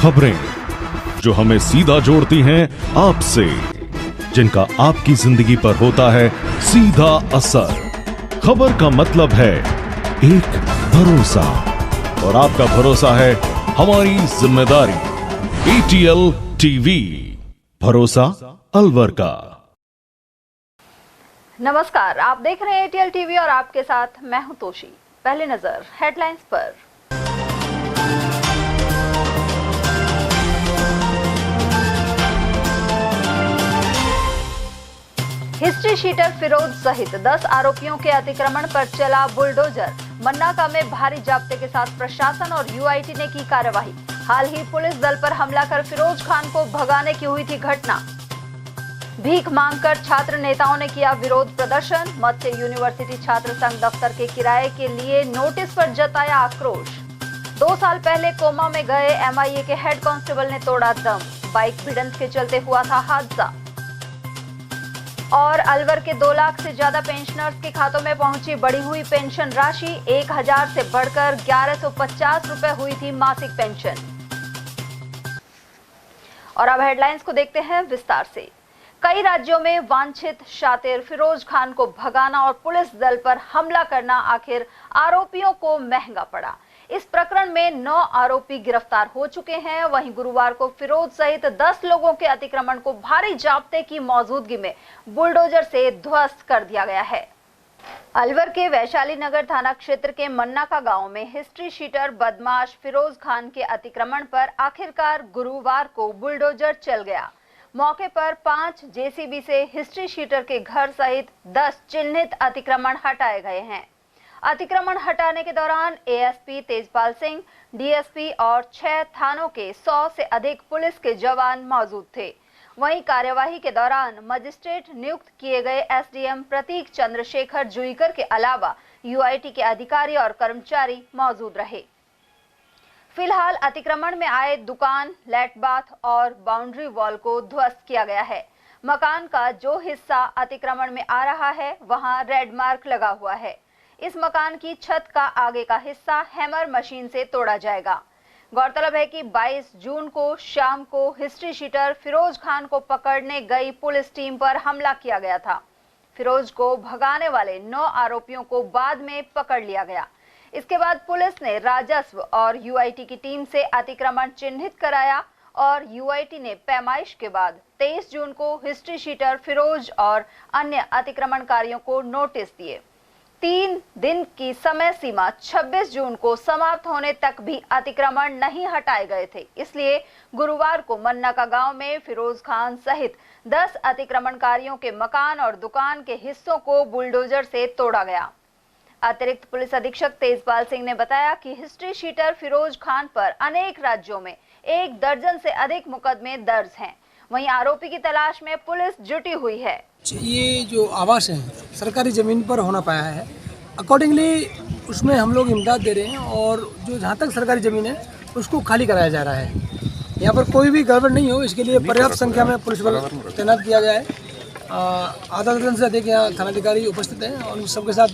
खबरें जो हमें सीधा जोड़ती हैं आपसे, जिनका आपकी जिंदगी पर होता है सीधा असर। खबर का मतलब है एक भरोसा, और आपका भरोसा है हमारी जिम्मेदारी। ATL टीवी, भरोसा अलवर का। नमस्कार, आप देख रहे हैं ATL टीवी और आपके साथ मैं हूं तोशी। पहले नजर हेडलाइंस पर। हिस्ट्री शीटर फिरोज सहित 10 आरोपियों के अतिक्रमण पर चला बुलडोजर। मन्नाका में भारी जाब्ते के साथ प्रशासन और UIT ने की कार्यवाही। हाल ही पुलिस दल पर हमला कर फिरोज खान को भगाने की हुई थी घटना। भीख मांगकर छात्र नेताओं ने किया विरोध प्रदर्शन। मत्स्य यूनिवर्सिटी छात्र संघ दफ्तर के किराए के लिए नोटिस पर जताया आक्रोश। 2 साल पहले कोमा में गए MIA के हेड कांस्टेबल ने तोड़ा दम। बाइक भिड़ंत के चलते हुआ था हादसा। और अलवर के 2 लाख से ज्यादा पेंशनर्स के खातों में पहुंची बढ़ी हुई पेंशन राशि। 1000 से बढ़कर 1150 रुपए हुई थी मासिक पेंशन। और अब हेडलाइंस को देखते हैं विस्तार से। कई राज्यों में वांछित शातिर फिरोज खान को भगाना और पुलिस दल पर हमला करना आखिर आरोपियों को महंगा पड़ा। इस प्रकरण में 9 आरोपी गिरफ्तार हो चुके हैं। वहीं गुरुवार को फिरोज सहित 10 लोगों के अतिक्रमण को भारी जाब्ते की मौजूदगी में बुलडोजर से ध्वस्त कर दिया गया है। अलवर के वैशाली नगर थाना क्षेत्र के मन्नाका गांव में हिस्ट्री शीटर बदमाश फिरोज खान के अतिक्रमण पर आखिरकार गुरुवार को बुलडोजर चल गया। मौके पर 5 JCB से हिस्ट्री शीटर के घर सहित 10 चिन्हित अतिक्रमण हटाए गए हैं। अतिक्रमण हटाने के दौरान ASP तेजपाल सिंह, DSP और 6 थानों के 100 से अधिक पुलिस के जवान मौजूद थे। वहीं कार्यवाही के दौरान मजिस्ट्रेट नियुक्त किए गए SDM प्रतीक चंद्रशेखर जुईकर के अलावा UIT के अधिकारी और कर्मचारी मौजूद रहे। फिलहाल अतिक्रमण में आए दुकान, लैट बाथ और बाउंड्री वॉल को ध्वस्त किया गया है। मकान का जो हिस्सा अतिक्रमण में आ रहा है वहां रेड मार्क लगा हुआ है। इस मकान की छत का आगे का हिस्सा हैमर मशीन से तोड़ा जाएगा। गौरतलब है कि 22 जून को शाम को हिस्ट्री शीटर फिरोज खान को पकड़ने गई पुलिस टीम पर हमला किया गया था। फिरोज को भगाने वाले 9 आरोपियों को बाद में पकड़ लिया गया। इसके बाद पुलिस ने राजस्व और UIT की टीम से अतिक्रमण चिन्हित कराया और UIT ने पैमाइश के बाद 23 जून को हिस्ट्री शीटर फिरोज और अन्य अतिक्रमणकारियों को नोटिस दिए। 3 दिन की समय सीमा 26 जून को समाप्त होने तक भी अतिक्रमण नहीं हटाए गए थे। इसलिए गुरुवार को मन्नाका गांव में फिरोज खान सहित 10 अतिक्रमणकारियों के मकान और दुकान के हिस्सों को बुलडोजर से तोड़ा गया। अतिरिक्त पुलिस अधीक्षक तेजपाल सिंह ने बताया कि हिस्ट्री शीटर फिरोज खान पर अनेक राज्यों में 1 दर्जन से अधिक मुकदमे दर्ज हैं। वहीं आरोपी की तलाश में पुलिस जुटी हुई है। ये जो आवास है सरकारी जमीन पर होना पाया है, अकॉर्डिंगली उसमें हम लोग इमदाद दे रहे हैं और जो जहाँ तक सरकारी जमीन है उसको खाली कराया जा रहा है। यहाँ पर कोई भी गड़बड़ नहीं हो इसके लिए पर्याप्त संख्या में पुलिस बल तैनात किया गया है। आधा दर्जन से अधिक यहाँ थानाधिकारी उपस्थित हैं और उन सबके साथ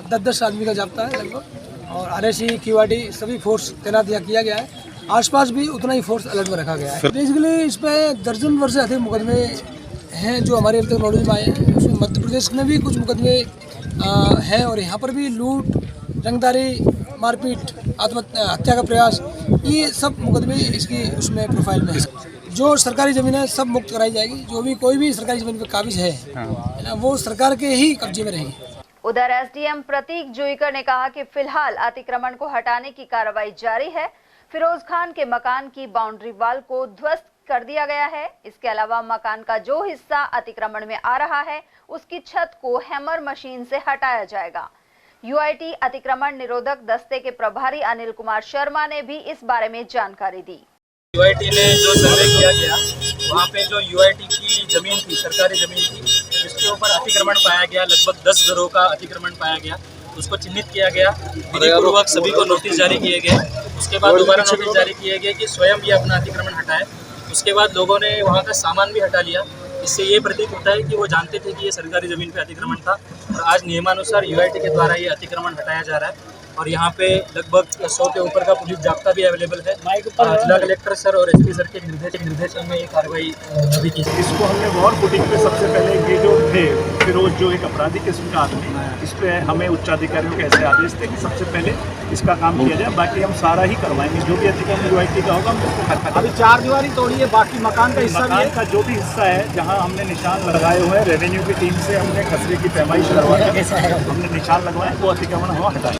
10-10 आदमी का जाब्ता है लगभग, और RSC QIT सभी फोर्स तैनात यहाँ किया गया है। आसपास भी उतना ही फोर्स अलर्ट में रखा गया है। बेसिकली इस पर दर्जन वर्ष से अधिक मुकदमे हैं जो हमारे अब तक नॉलेज में आए हैं। उसमें मध्य प्रदेश में भी कुछ मुकदमे हैं और यहाँ पर भी लूट, रंगदारी, मारपीट, आत्महत्या का प्रयास, ये सब मुकदमे इसकी उसमें प्रोफाइल में है। जो सरकारी ज़मीन है सब मुक्त कराई जाएगी। जो भी कोई भी सरकारी ज़मीन पर काबिज है ना, वो सरकार के ही कब्जे में रहेगी। उधर SDM प्रतीक जुईकर ने कहा कि फिलहाल अतिक्रमण को हटाने की कार्रवाई जारी है। फिरोज खान के मकान की बाउंड्री वॉल को ध्वस्त कर दिया गया है। इसके अलावा मकान का जो हिस्सा अतिक्रमण में आ रहा है उसकी छत को हैमर मशीन से हटाया जाएगा। UIT अतिक्रमण निरोधक दस्ते के प्रभारी अनिल कुमार शर्मा ने भी इस बारे में जानकारी दी। UIT ने जो सर्वे किया गया वहाँ पे जो UIT की जमीन थी, सरकारी जमीन थी, जिसके ऊपर अतिक्रमण पाया गया, लगभग 10 घरों का अतिक्रमण पाया गया, उसको चिन्हित किया गया। विधिपूर्वक सभी को नोटिस जारी किए गए। उसके बाद दोबारा नोटिस जारी किए गए कि स्वयं भी अपना अतिक्रमण हटाए। उसके बाद लोगों ने वहाँ का सामान भी हटा लिया। इससे ये प्रतीत होता है कि वो जानते थे कि ये सरकारी ज़मीन पे अतिक्रमण था और आज नियमानुसार UIT के द्वारा ये अतिक्रमण हटाया जा रहा है। और यहाँ पे लगभग 100 के ऊपर का पुलिस जाब्ता भी अवेलेबल है। जिला कलेक्टर सर और एसपी सर के निर्देशन में ये कार्रवाई अभी की। इसको हमने वॉर फुटिंग पे सबसे पहले ये जो थे फिरोज, जो एक अपराधी किस्म का आदमी, इस पे हमें उच्चाधिकारियों के ऐसे आदेश थे कि सबसे पहले इसका काम किया जाए, बाकी हम सारा ही करवाएंगे। जो भी अतिक्रमण UIT का होगा हम उसको खत्म। अभी 4 दीवारी तोड़ी है, बाकी मकान का हिस्सा भी है। मकान का जो भी हिस्सा है जहाँ हमने निशान लगाए हुए हैं, रेवेन्यू की टीम से हमने खसरे की पैमाइश करवाकर हमने निशान लगवाए, वो अतिक्रमण हम हटाए।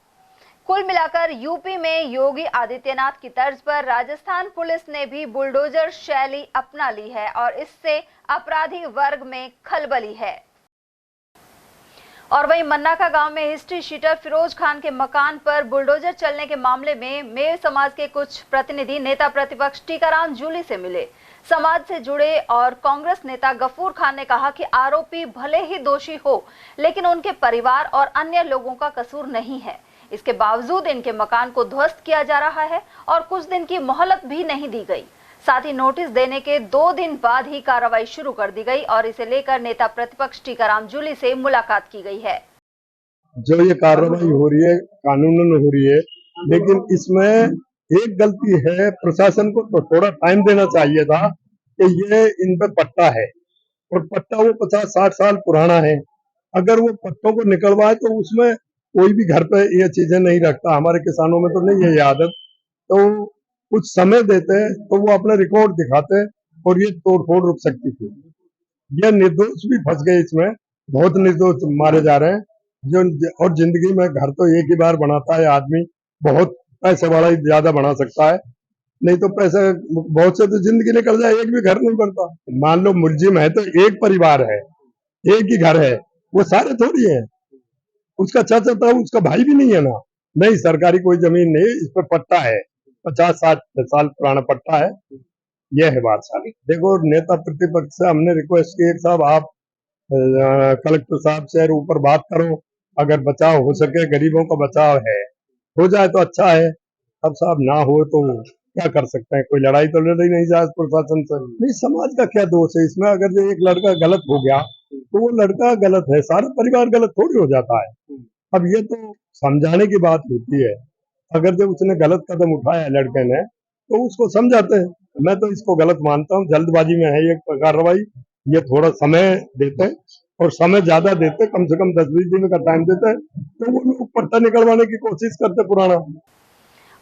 कुल मिलाकर यूपी में योगी आदित्यनाथ की तर्ज पर राजस्थान पुलिस ने भी बुलडोजर शैली अपना ली है और इससे अपराधी वर्ग में खलबली है। और वहीं मन्नाका गांव में हिस्ट्री शीटर फिरोज खान के मकान पर बुलडोजर चलने के मामले में मेव समाज के कुछ प्रतिनिधि नेता प्रतिपक्ष टीकाराम जूली से मिले। समाज से जुड़े और कांग्रेस नेता गफूर खान ने कहा कि आरोपी भले ही दोषी हो, लेकिन उनके परिवार और अन्य लोगों का कसूर नहीं है। इसके बावजूद इनके मकान को ध्वस्त किया जा रहा है और कुछ दिन की मोहलत भी नहीं दी गई। साथ ही नोटिस देने के 2 दिन बाद ही कार्रवाई शुरू कर दी गई और इसे लेकर नेता प्रतिपक्ष टीकाराम जूली से मुलाकात की गई है। जो ये कार्रवाई हो रही है कानूनन हो रही है, लेकिन इसमें एक गलती है, प्रशासन को तो थोड़ा टाइम देना चाहिए था कि ये इन पे पट्टा है और पट्टा वो 50-60 साल पुराना है। अगर वो पट्टों को निकलवाए तो उसमें कोई भी घर पे ये चीजें नहीं रखता। हमारे किसानों में तो नहीं है ये आदत, तो कुछ समय देते तो वो अपने रिकॉर्ड दिखाते और ये तोड़फोड़ रुक सकती थी। ये निर्दोष भी फंस गए इसमें, बहुत निर्दोष मारे जा रहे हैं। जो और जिंदगी में घर तो एक ही बार बनाता है आदमी, बहुत पैसे वाला ही ज्यादा बना सकता है, नहीं तो पैसे बहुत से तो जिंदगी निकल जाए, एक भी घर नहीं बनता। मान लो मुलजिम है तो एक परिवार है, एक ही घर है, वो सारे थोड़ी है। उसका चाचा था, उसका भाई भी नहीं है ना। नहीं, सरकारी कोई जमीन नहीं, इस पर पट्टा है, 50-60 साल पुराना पट्टा है। यह है बात सारी। देखो, नेता प्रतिपक्ष से हमने रिक्वेस्ट की, साहब आप कलेक्टर साहब से ऊपर बात करो, अगर बचाव हो सके, गरीबों का बचाव है, हो जाए तो अच्छा है। अब साहब ना हो तो क्या कर सकते हैं, कोई लड़ाई तो लड़ ही नहीं जाए प्रशासन से। नहीं, समाज का क्या दोष है इसमें? अगर जो एक लड़का गलत हो गया तो वो लड़का गलत है, सारा परिवार गलत थोड़ी हो जाता है। अब ये तो समझाने की बात होती है। अगर जब उसने गलत कदम उठाया लड़के ने तो उसको समझाते हैं। मैं तो इसको गलत मानता हूँ, जल्दबाजी में है ये कार्रवाई। ये थोड़ा समय देते और समय ज्यादा देते, कम से कम 10-20 दिन का टाइम देते तो वो लोग पट्टा निकलवाने की कोशिश करते पुराना।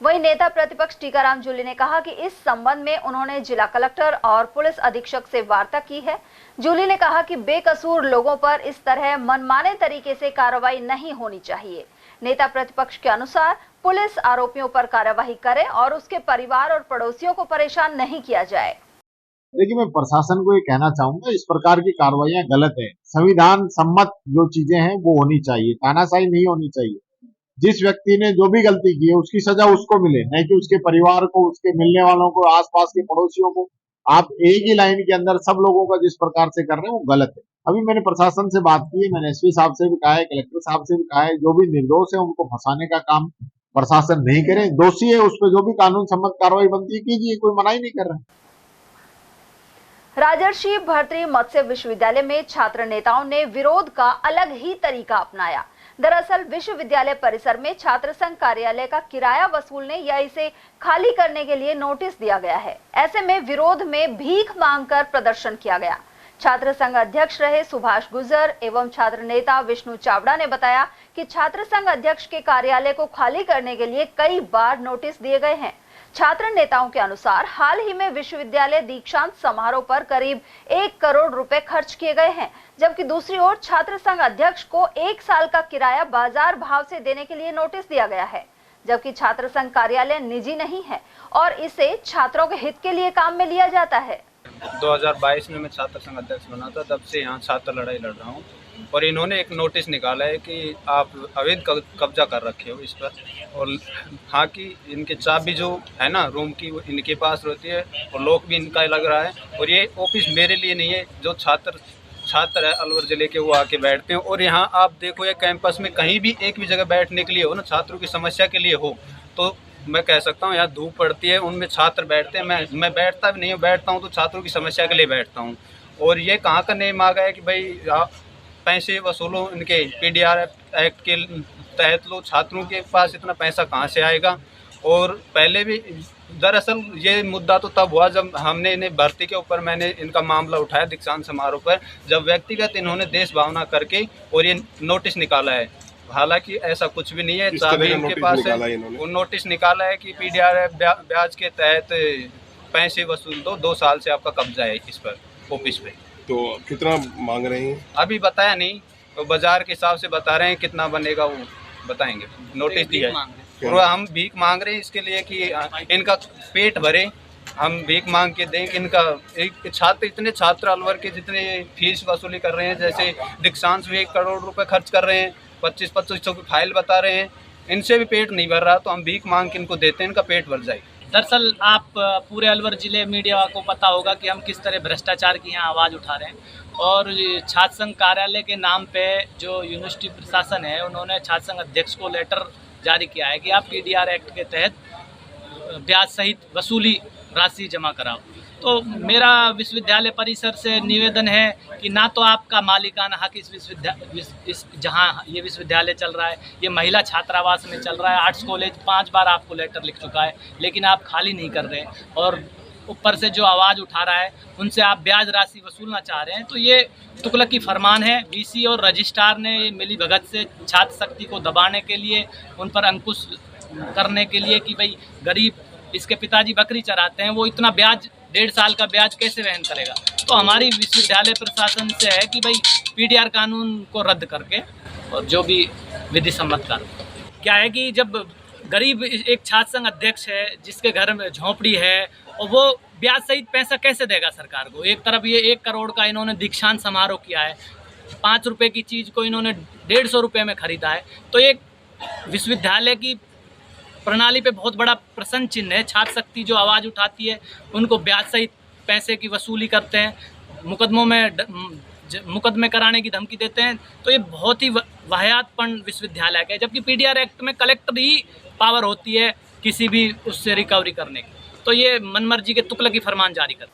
वहीं नेता प्रतिपक्ष टीकाराम जूली ने कहा कि इस संबंध में उन्होंने जिला कलेक्टर और पुलिस अधीक्षक से वार्ता की है। जूली ने कहा कि बेकसूर लोगों पर इस तरह मनमाने तरीके से कार्रवाई नहीं होनी चाहिए। नेता प्रतिपक्ष के अनुसार पुलिस आरोपियों पर कार्रवाई करे और उसके परिवार और पड़ोसियों को परेशान नहीं किया जाए। देखिए, मैं प्रशासन को ये कहना चाहूंगा, इस प्रकार की कार्रवाइयां गलत है। संविधान सम्मत जो चीजें हैं वो होनी चाहिए, तानाशाही नहीं होनी चाहिए। जिस व्यक्ति ने जो भी गलती की है उसकी सजा उसको मिले, नहीं कि उसके परिवार को, उसके मिलने वालों को, आसपास के पड़ोसियों को। आप एक ही लाइन के अंदर सब लोगों का जिस प्रकार से कर रहे हैं वो गलत है। अभी मैंने प्रशासन से बात की है, मैंने एसपी साहब से भी कहा है, कलेक्टर साहब से भी कहा है, जो भी निर्दोष है उनको फंसाने का काम प्रशासन नहीं करे। दोषी है उस पर जो भी कानून सम्मत कार्रवाई बनती है कीजिए, कोई मना ही नहीं कर रहा। राजर्षि भर्तृहरि मत्स्य विश्वविद्यालय में छात्र नेताओं ने विरोध का अलग ही तरीका अपनाया। दरअसल विश्वविद्यालय परिसर में छात्र संघ कार्यालय का किराया वसूलने या इसे खाली करने के लिए नोटिस दिया गया है। ऐसे में विरोध में भीख मांगकर प्रदर्शन किया गया। छात्र संघ अध्यक्ष रहे सुभाष गुर्जर एवं छात्र नेता विष्णु चावड़ा ने बताया कि छात्र संघ अध्यक्ष के कार्यालय को खाली करने के लिए कई बार नोटिस दिए गए हैं। छात्र नेताओं के अनुसार हाल ही में विश्वविद्यालय दीक्षांत समारोह पर करीब 1 करोड़ रुपए खर्च किए गए हैं, जबकि दूसरी ओर छात्र संघ अध्यक्ष को 1 साल का किराया बाजार भाव से देने के लिए नोटिस दिया गया है, जबकि छात्र संघ कार्यालय निजी नहीं है और इसे छात्रों के हित के लिए काम में लिया जाता है। 2022 में मैं छात्र संघ अध्यक्ष बना था, तब से यहाँ छात्र लड़ाई लड़ रहा हूँ और इन्होंने एक नोटिस निकाला है कि आप अवैध कब्जा कर रखे हो इस पर, और हाँ कि इनके चाबी जो है ना रूम की वो इनके पास रहती है और लॉक भी इनका लग रहा है। और ये ऑफिस मेरे लिए नहीं है, जो छात्र है अलवर जिले के वो आके बैठते हैं। और यहाँ आप देखो ये कैंपस में कहीं भी एक भी जगह बैठने के लिए हो ना, छात्रों की समस्या के लिए हो, तो मैं कह सकता हूँ यहाँ धूप पड़ती है, उनमें छात्र बैठते हैं, मैं बैठता भी नहीं हूँ, बैठता हूँ तो छात्रों की समस्या के लिए बैठता हूँ। और ये कहाँ का नियम आ गया है कि भाई पैसे वसूलो इनके PDR एक्ट के तहत लो, छात्रों के पास इतना पैसा कहाँ से आएगा। और पहले भी दरअसल ये मुद्दा तो तब हुआ जब हमने इन्हें भर्ती के ऊपर मैंने इनका मामला उठाया दीक्षांत समारोह पर, जब व्यक्तिगत इन्होंने देश भावना करके और ये नोटिस निकाला है। हालांकि ऐसा कुछ भी नहीं है, चाबी इनके पास है। वो नोटिस निकाला है कि PDRF ब्याज के तहत पैसे वसूल दो, 2 साल से आपका कब्जा है इस पर ऑफिस पे। तो कितना मांग रहे हैं? अभी बताया नहीं, तो बाजार के हिसाब से बता रहे हैं, कितना बनेगा वो बताएंगे। नोटिस दिया है और हम भीख मांग रहे हैं इसके लिए कि इनका पेट भरे। हम भीख मांग के दें कि इनका एक छात्र, इतने छात्र अलवर के जितने फीस वसूली कर रहे हैं, जैसे दीक्षांत भी 1 करोड़ रुपए खर्च कर रहे हैं, 2500 की फाइल बता रहे हैं, इनसे भी पेट नहीं भर रहा, तो हम भीख मांग के इनको देते हैं, इनका पेट भर जाए। दरअसल आप पूरे अलवर जिले मीडिया को पता होगा कि हम किस तरह भ्रष्टाचार की यहाँ आवाज़ उठा रहे हैं। और छात्र संघ कार्यालय के नाम पे जो यूनिवर्सिटी प्रशासन है, उन्होंने छात्र संघ अध्यक्ष को लेटर जारी किया है कि आप PDR एक्ट के तहत ब्याज सहित वसूली राशि जमा कराओ। तो मेरा विश्वविद्यालय परिसर से निवेदन है कि ना तो आपका मालिकाना हक इस जहाँ ये विश्वविद्यालय चल रहा है, ये महिला छात्रावास में चल रहा है। आर्ट्स कॉलेज 5 बार आपको लेटर लिख चुका है, लेकिन आप खाली नहीं कर रहे। और ऊपर से जो आवाज़ उठा रहा है, उनसे आप ब्याज राशि वसूलना चाह रहे हैं। तो ये तुगलक की फरमान है। VC और रजिस्ट्रार ने मिली भगत से छात्र शक्ति को दबाने के लिए, उन पर अंकुश करने के लिए कि भाई गरीब, इसके पिताजी बकरी चराते हैं, वो इतना ब्याज 1.5 साल का ब्याज कैसे वहन करेगा। तो हमारी विश्वविद्यालय प्रशासन से है कि भाई PDR कानून को रद्द करके और जो भी विधि सम्मत कानून, क्या है कि जब गरीब एक छात्र संघ अध्यक्ष है जिसके घर में झोंपड़ी है, और वो ब्याज सहित पैसा कैसे देगा सरकार को। एक तरफ ये 1 करोड़ का इन्होंने दीक्षांत समारोह किया है, 5 रुपये की चीज़ को इन्होंने 150 रुपये में खरीदा है। तो एक विश्वविद्यालय की प्रणाली पे बहुत बड़ा प्रश्न चिन्ह है। छात्र शक्ति जो आवाज़ उठाती है, उनको ब्याज सहित पैसे की वसूली करते हैं, मुकदमे कराने की धमकी देते हैं। तो ये बहुत ही वाहियातपन विश्वविद्यालय का है, जबकि PDR एक्ट में कलेक्टर ही पावर होती है किसी भी उससे रिकवरी करने की। तो ये मनमर्जी के तुगलकी फरमान जारी कर।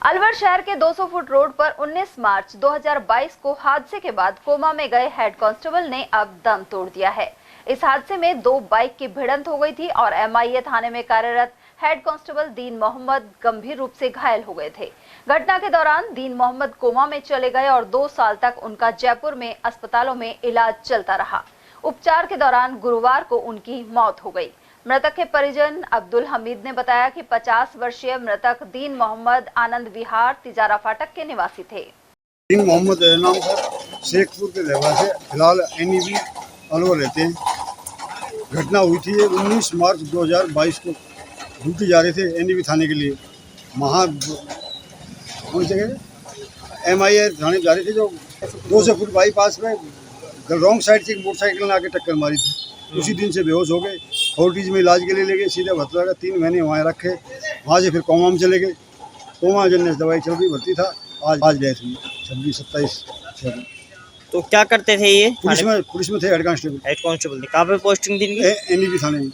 अलवर शहर के 200 फुट रोड पर 19 मार्च 2022 को हादसे के बाद कोमा में गए हेड कांस्टेबल ने अब दम तोड़ दिया है। इस हादसे में 2 बाइक की भिड़ंत हो गई थी और MIA थाने में कार्यरत हेड कांस्टेबल दीन मोहम्मद गंभीर रूप से घायल हो गए थे। घटना के दौरान दीन मोहम्मद कोमा में चले गए और 2 साल तक उनका जयपुर में अस्पतालों में इलाज चलता रहा। उपचार के दौरान गुरुवार को उनकी मौत हो गई। मृतक के परिजन अब्दुल हमीद ने बताया कि 50 वर्षीय मृतक दीन मोहम्मद आनंद विहार तिजारा फाटक के निवासी थे। दीन मोहम्मद नाम पर शेखपुर के रहवासी, फिलहाल NEB अलवर रहते हैं। घटना हुई थी 19 मार्च 2022 को, ड्यूटी जा रहे थे NEB थाने के लिए। कौन जगह MIA थाने जा रहे थे, जो 200 फुट बाईपास में रॉन्ग साइड से एक मोटरसाइकिल ने आके टक्कर मारी थी। उसी दिन से बेहोश हो गए, फोर्टिज में इलाज के लिए ले गए, सीधे भतला का 3 महीने वहाँ रखे, वहाँ से फिर कोमा में चले गए। कोमा जन दवाई चल रही भर्ती था, आज डेथ हुई 26-27। तो क्या करते थे ये? पुलिस में थे, हेड कांस्टेबल थे। कहाँ पे पोस्टिंग थी इनकी? NEB थाने में।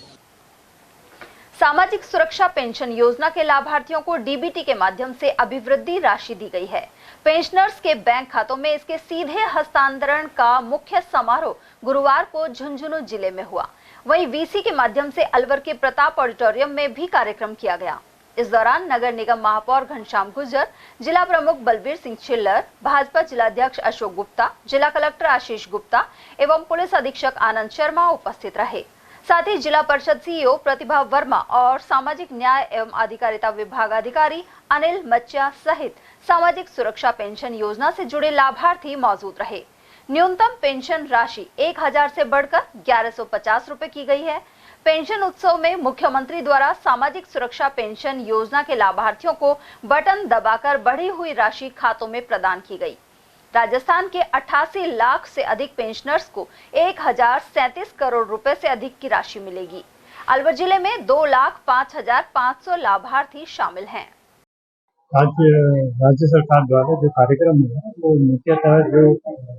सामाजिक सुरक्षा पेंशन योजना के लाभार्थियों को DBT के माध्यम से अभिवृद्धि राशि दी गई है। पेंशनर्स के बैंक खातों में इसके सीधे हस्तांतरण का मुख्य समारोह गुरुवार को झुंझुनू जिले में हुआ। वहीं VC के माध्यम से अलवर के प्रताप ऑडिटोरियम में भी कार्यक्रम किया गया। इस दौरान नगर निगम महापौर घनश्याम गुर्जर, जिला प्रमुख बलबीर सिंह छिल्लर, भाजपा जिलाध्यक्ष अशोक गुप्ता, जिला कलेक्टर आशीष गुप्ता एवं पुलिस अधीक्षक आनंद शर्मा उपस्थित रहे। साथ ही जिला परिषद CEO प्रतिभा वर्मा और सामाजिक न्याय एवं अधिकारिता विभाग अधिकारी अनिल मच्चा सहित सामाजिक सुरक्षा पेंशन योजना से जुड़े लाभार्थी मौजूद रहे। न्यूनतम पेंशन राशि 1000 से बढ़कर 1150 रुपए की गई है। पेंशन उत्सव में मुख्यमंत्री द्वारा सामाजिक सुरक्षा पेंशन योजना के लाभार्थियों को बटन दबाकर बढ़ी हुई राशि खातों में प्रदान की गई। राजस्थान के 88 लाख से अधिक पेंशनर्स को 1037 करोड़ रुपए से अधिक की राशि मिलेगी। अलवर जिले में 2,05,500 लाभार्थी शामिल हैं। आज राज्य सरकार द्वारा जो कार्यक्रम हुआ वो मुख्यतः जो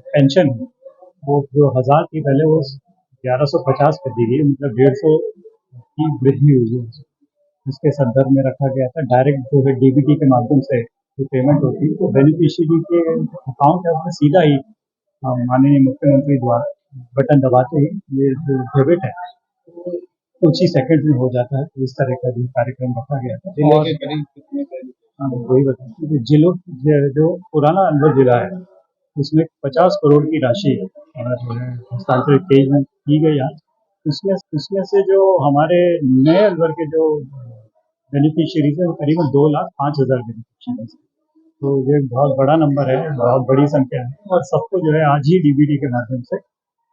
पेंशन है वो जो 1000 थी पहले वो 1150 कर दी गई, मतलब 150 की वृद्धि हुई है। इसके संदर्भ में रखा गया था। डायरेक्ट जो है DBT के माध्यम से जो पेमेंट होती है तो बेनिफिशियरी के अकाउंट है उसमें सीधा ही माननीय मुख्यमंत्री द्वारा बटन दबाते ही ये जो डेबिट है कुछ ही सेकंड में हो जाता है। इस तरह का जो कार्यक्रम रखा गया था। और वही बताते कि जिलों जो पुराना अलवर जिला है उसमें 50 करोड़ की राशि जो है हस्तांतरित की गई आज। उसमें से जो हमारे नए अलवर के जो बेनिफिशियरीज है करीबन 2,05,000 बेनिफिशियरीज। तो ये बहुत बड़ा नंबर है, बहुत बड़ी संख्या है और सबको जो है आज ही डीबीटी के माध्यम से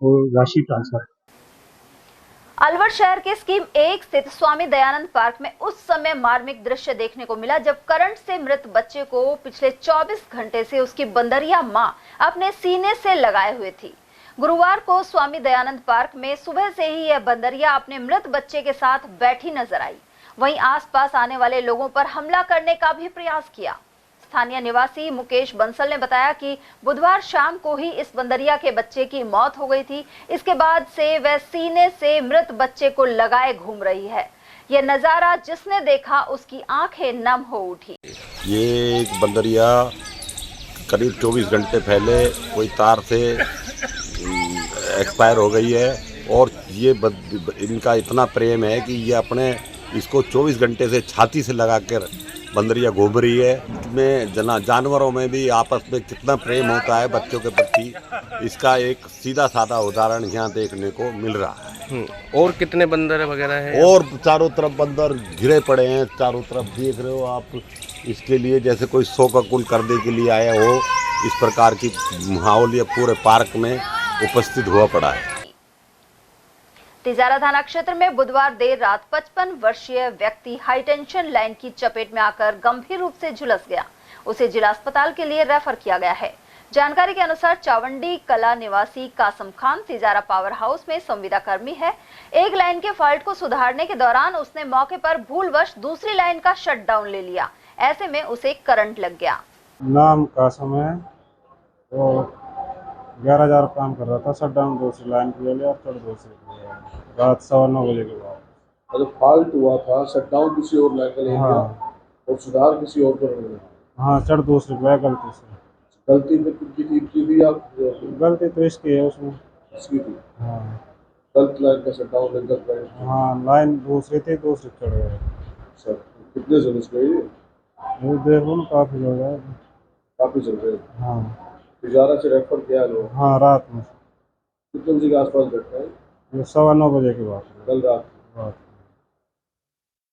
वो राशि ट्रांसफर। अलवर शहर के स्कीम 1 स्थित स्वामी दयानंद पार्क में उस समय मार्मिक दृश्य देखने को मिला जब करंट से मृत बच्चे को पिछले 24 घंटे से उसकी बंदरिया मां अपने सीने से लगाए हुए थी। गुरुवार को स्वामी दयानंद पार्क में सुबह से ही यह बंदरिया अपने मृत बच्चे के साथ बैठी नजर आई। वहीं आसपास आने वाले लोगों पर हमला करने का भी प्रयास किया। स्थानीय निवासी मुकेश बंसल ने बताया कि बुधवार शाम को ही इस बंदरिया के बच्चे की मौत हो गई थी। इसके बाद से वह सीने से मृत बच्चे को लगाए घूम रही है। यह नजारा जिसने देखा उसकी आंखें नम हो उठी। ये एक बंदरिया करीब 24 घंटे पहले कोई तार से एक्सपायर हो गई है और ये इनका इतना प्रेम है कि ये अपने इसको 24 घंटे से छाती से लगाकर बंदरिया घूम रही है। इसमें जानवरों में भी आपस में कितना प्रेम होता है बच्चों के प्रति, इसका एक सीधा साधा उदाहरण यहाँ देखने को मिल रहा है। और कितने बंदर वगैरह हैं? और चारों तरफ बंदर घिरे पड़े हैं, चारों तरफ देख रहे हो आप। इसके लिए जैसे कोई शोकाकुल करने के लिए आया हो, इस प्रकार की माहौल ये पूरे पार्क में उपस्थित हुआ पड़ा है। तिजारा थाना क्षेत्र में बुधवार देर रात 55 वर्षीय व्यक्ति हाईटेंशन लाइन की चपेट में आकर गंभीर रूप से झुलस गया। उसे जिला अस्पताल के लिए रेफर किया गया है। जानकारी के अनुसार चावंडी कला निवासी कासम खान तिजारा पावर हाउस में संविदा कर्मी है। एक लाइन के फॉल्ट को सुधारने के दौरान उसने मौके पर भूलवश दूसरी लाइन का शटडाउन ले लिया। ऐसे में उसे करंट लग गया। नाम कासम है और 11,000 काम कर रहा था। शटडाउन दूसरी लाइन के लिए और चढ़ दूसरी रात 9:15 बजे के बाद। मतलब फॉल्ट हुआ था, शटडाउन किसी और लाइन का ले लिया और सुधार किसी और पर नहीं। हाँ, चढ़ दूसरी पे गलती से। गलती में की थी आप? गलती तो इसकी है, उसमें इसकी थी। हाँ, गलत लाइन का शटडाउन लेकर। हाँ, लाइन दूसरी थी, दूसरी चढ़ गए। सर कितने जन गए? ये देखो ना, काफी लोग हैं, काफी चल रहे। हाँ, तिजारा से रेफर किया लोग? हाँ, रात में। कितने बजे के आसपास बैठते हैं? 9:15 बजे की बात है। कल रात।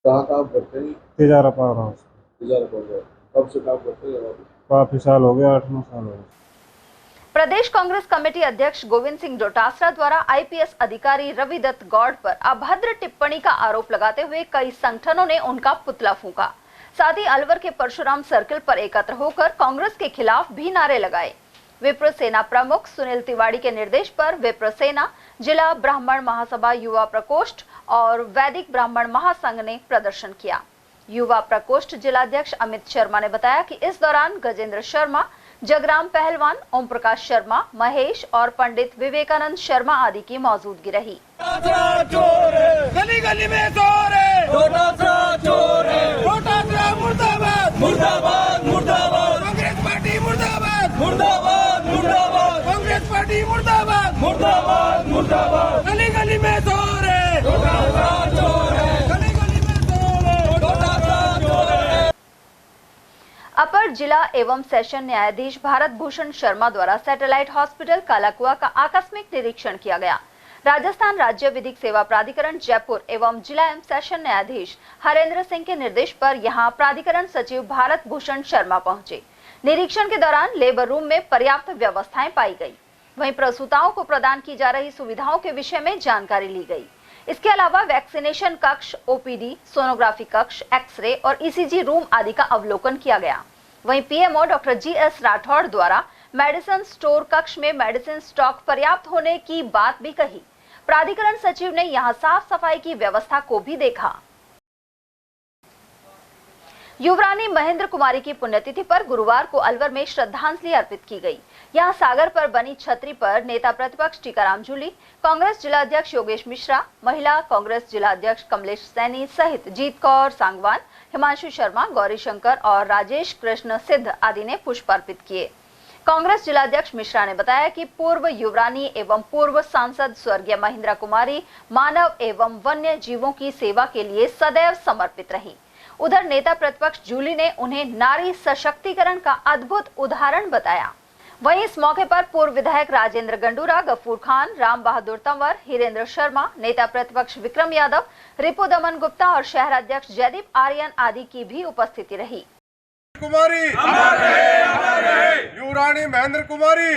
कहाँ काम करते हैं? Tijara power house. Tijara power house. कब से काम करते हैं? काफी साल हो गए, 8-9 साल हो गए। प्रदेश कांग्रेस कमेटी अध्यक्ष गोविंद सिंह डोटासरा द्वारा आईपीएस अधिकारी रवि दत्त गौड़ पर अभद्र टिप्पणी का आरोप लगाते हुए कई संगठनों ने उनका पुतला फूंका। साथ ही अलवर के परशुराम सर्किल पर एकत्र होकर कांग्रेस के खिलाफ भी नारे लगाए। विप्र सेना प्रमुख सुनील तिवाड़ी के निर्देश पर विप्र सेना, जिला ब्राह्मण महासभा, युवा प्रकोष्ठ और वैदिक ब्राह्मण महासंघ ने प्रदर्शन किया। युवा प्रकोष्ठ जिलाध्यक्ष अमित शर्मा ने बताया कि इस दौरान गजेंद्र शर्मा, जगराम पहलवान, ओम प्रकाश शर्मा, महेश और पंडित विवेकानंद शर्मा आदि की मौजूदगी रही। गली गली में जोर है, मुर्दाबाद मुर्दाबाद मुर्दाबाद, कांग्रेस पार्टी मुर्दाबाद मुर्दाबाद मुर्दाबाद, कांग्रेस पार्टी मुर्दाबाद मुर्दाबाद मुर्दाबाद, गली गली में जोर है, गली गली में जोर है। अपर जिला एवं सेशन न्यायाधीश भारत भूषण शर्मा द्वारा सैटेलाइट हॉस्पिटल कालाकुआ का आकस्मिक निरीक्षण किया गया। राजस्थान राज्य विधिक सेवा प्राधिकरण जयपुर एवं जिला एवं सेशन न्यायाधीश हरेंद्र सिंह के निर्देश पर यहां प्राधिकरण सचिव भारत भूषण शर्मा पहुंचे। निरीक्षण के दौरान लेबर रूम में पर्याप्त व्यवस्थाएं पाई गई। वहीं प्रसूताओं को प्रदान की जा रही सुविधाओं के विषय में जानकारी ली गई। इसके अलावा वैक्सीनेशन कक्ष, ओपीडी, सोनोग्राफी कक्ष, एक्सरे और ईसीजी रूम आदि का अवलोकन किया गया। वहीं पीएमओ डॉक्टर जीएस राठौड़ द्वारा मेडिसिन स्टोर कक्ष में मेडिसिन स्टॉक पर्याप्त होने की बात भी कही। प्राधिकरण सचिव ने यहां साफ सफाई की व्यवस्था को भी देखा। युवरानी महेंद्र कुमारी की पुण्यतिथि पर गुरुवार को अलवर में श्रद्धांजलि अर्पित की गई। यहां सागर पर बनी छतरी पर नेता प्रतिपक्ष टीकाराम जूली, कांग्रेस जिलाध्यक्ष योगेश मिश्रा, महिला कांग्रेस जिलाध्यक्ष कमलेश सैनी सहित जीत कौर सांगवान, हिमांशु शर्मा, गौरी शंकर और राजेश कृष्ण सिद्ध आदि ने पुष्प अर्पित किए। कांग्रेस जिलाध्यक्ष मिश्रा ने बताया कि पूर्व युवरानी एवं पूर्व सांसद स्वर्गीय महिंद्रा कुमारी मानव एवं वन्य जीवों की सेवा के लिए सदैव समर्पित रही। उधर नेता प्रतिपक्ष जूली ने उन्हें नारी सशक्तिकरण का अद्भुत उदाहरण बताया। वहीं इस मौके पर पूर्व विधायक राजेंद्र गंडूरा, गफूर खान, राम बहादुर तंवर, हिरेंद्र शर्मा, नेता प्रतिपक्ष विक्रम यादव, रिपु दमन गुप्ता और शहर अध्यक्ष जयदीप आर्यन आदि की भी उपस्थिति रही। कुमारी युवरानी महेंद्र कुमारी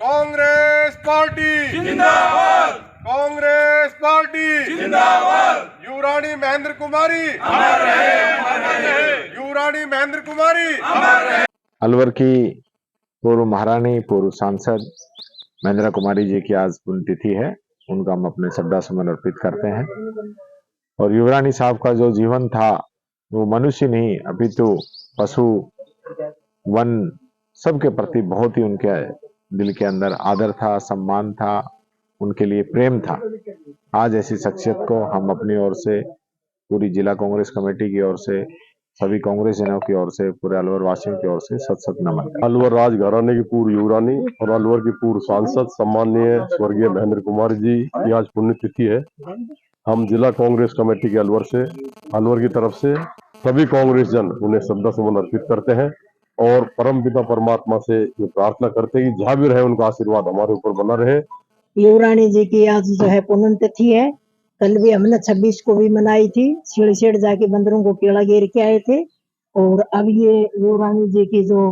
कांग्रेस पार्टी जिंदाबाद, कांग्रेस पार्टी जिंदाबाद, युवरानी महेंद्र कुमारी युवरानी महेंद्र कुमारी। अलवर की पूर्व महारानी, पूर्व सांसद महिंद्रा कुमारी जी की आज पुण्यतिथि है। उनका हम अपने श्रद्धा सुमन अर्पित करते हैं। और युवरानी साहब का जो जीवन था वो मनुष्य नहीं अपितु पशु, वन सबके प्रति बहुत ही उनके दिल के अंदर आदर था, सम्मान था, उनके लिए प्रेम था। आज ऐसी शख्सियत को हम अपनी ओर से, पूरी जिला कांग्रेस कमेटी की ओर से, सभी कांग्रेस जनों की ओर से, पूरे अलवर वासियों की ओर से सत नमन। अलवर राजघराने की पूर्व युवरानी और अलवर की पूर्व सांसद सम्माननीय स्वर्गीय महेंद्र कुमार जी की आज पुण्यतिथि है। हम जिला कांग्रेस कमेटी के अलवर की तरफ से सभी कांग्रेस जन उन्हें श्रद्धा सुमन अर्पित करते हैं और परमपिता परमात्मा से ये प्रार्थना करते हैं कि जहाँ भी रहे उनका आशीर्वाद हमारे ऊपर बना रहे। युवरानी जी की आज जो है पुण्यतिथि है। कल भी हमने 26 को भी मनाई थी। छेड़ जाके बंदरों को केला घेर के आए थे। और अब ये युवरानी जी की जो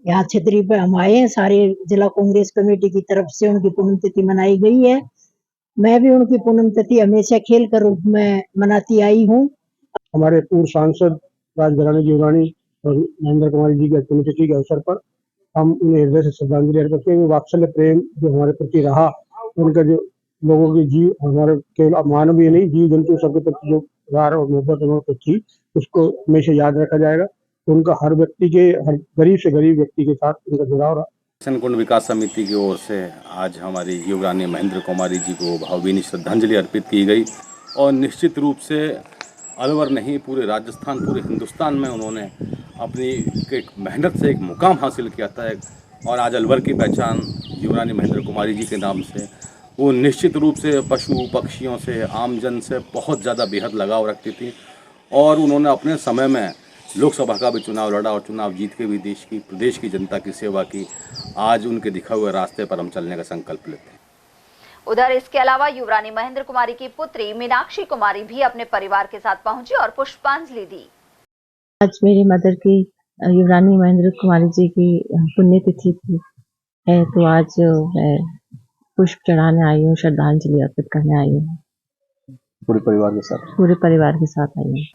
यहाँ छतरी पे हम आए हैं, सारे जिला कांग्रेस कमेटी की तरफ से उनकी पुण्यतिथि मनाई गई है। मैं भी उनकी पुण्यतिथि हमेशा खेल के रूप में मनाती आई हूँ। हमारे पूर्व सांसद राजघराने की युवरानी और महेंद्र कुमारी जी की पुण्यतिथि के अवसर पर हम उन्हें हृदय से श्रद्धांजलि अर्पित करते हैं। वात्सल्य प्रेम जो हमारे प्रति रहा, उनका जो लोगों की जीव, हमारे केवल मानवीय नहीं, जीव जंतु सबके प्रति जो प्यार और मोहब्बत उन्होंने थी, उसको हमेशा याद रखा जाएगा। उनका हर व्यक्ति के, हर गरीब से गरीब व्यक्ति के साथ उनका जुड़ाव रहा। कुंड विकास समिति की ओर से आज हमारी युवरानी महेंद्र कुमारी जी को भावभीनी श्रद्धांजलि अर्पित की गई। और निश्चित रूप से अलवर नहीं, पूरे राजस्थान, पूरे हिंदुस्तान में उन्होंने अपनी एक मेहनत से एक मुकाम हासिल किया था। और आज अलवर की पहचान युवरानी महेंद्र कुमारी जी के नाम से। वो निश्चित रूप से पशु पक्षियों से, आमजन से बहुत ज़्यादा बेहद लगाव रखती थी। और उन्होंने अपने समय में लोकसभा का भी चुनाव लड़ा और चुनाव जीत के भी देश की, प्रदेश की जनता की सेवा की। आज उनके दिखाए हुए रास्ते पर हम चलने का संकल्प लेते हैं। उधर इसके अलावा युवरानी महेंद्र कुमारी की पुत्री मीनाक्षी कुमारी भी अपने परिवार के साथ पहुंची और पुष्पांजलि दी। आज मेरी मदर की, युवरानी महेंद्र कुमारी जी की पुण्यतिथि है, तो आज मैं पुष्प चढ़ाने आई हूँ, श्रद्धांजलि अर्पित करने आई हूँ। पूरे परिवार के साथ आई हूँ।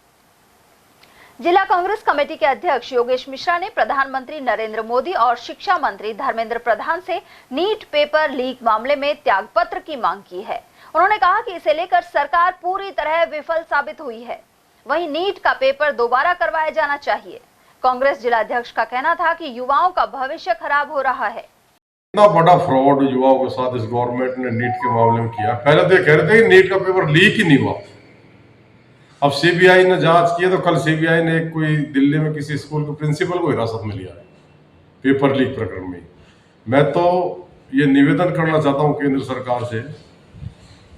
जिला कांग्रेस कमेटी के अध्यक्ष योगेश मिश्रा ने प्रधानमंत्री नरेंद्र मोदी और शिक्षा मंत्री धर्मेंद्र प्रधान से नीट पेपर लीक मामले में त्यागपत्र की मांग की है। उन्होंने कहा कि इसे लेकर सरकार पूरी तरह विफल साबित हुई है। वहीं नीट का पेपर दोबारा करवाया जाना चाहिए। कांग्रेस जिलाध्यक्ष का कहना था कि युवाओं का भविष्य खराब हो रहा है। इतना बड़ा फ्रॉड युवाओं के साथ इस गवर्नमेंट ने नीट के मामले में किया। पहले तो कह रहे थे कि नीट का पेपर लीक ही नहीं हुआ। अब सीबीआई ने जांच की तो कल सीबीआई ने कोई दिल्ली में किसी स्कूल के प्रिंसिपल को हिरासत में लिया है पेपर लीक प्रकरण में। मैं तो ये निवेदन करना चाहता हूं केंद्र सरकार से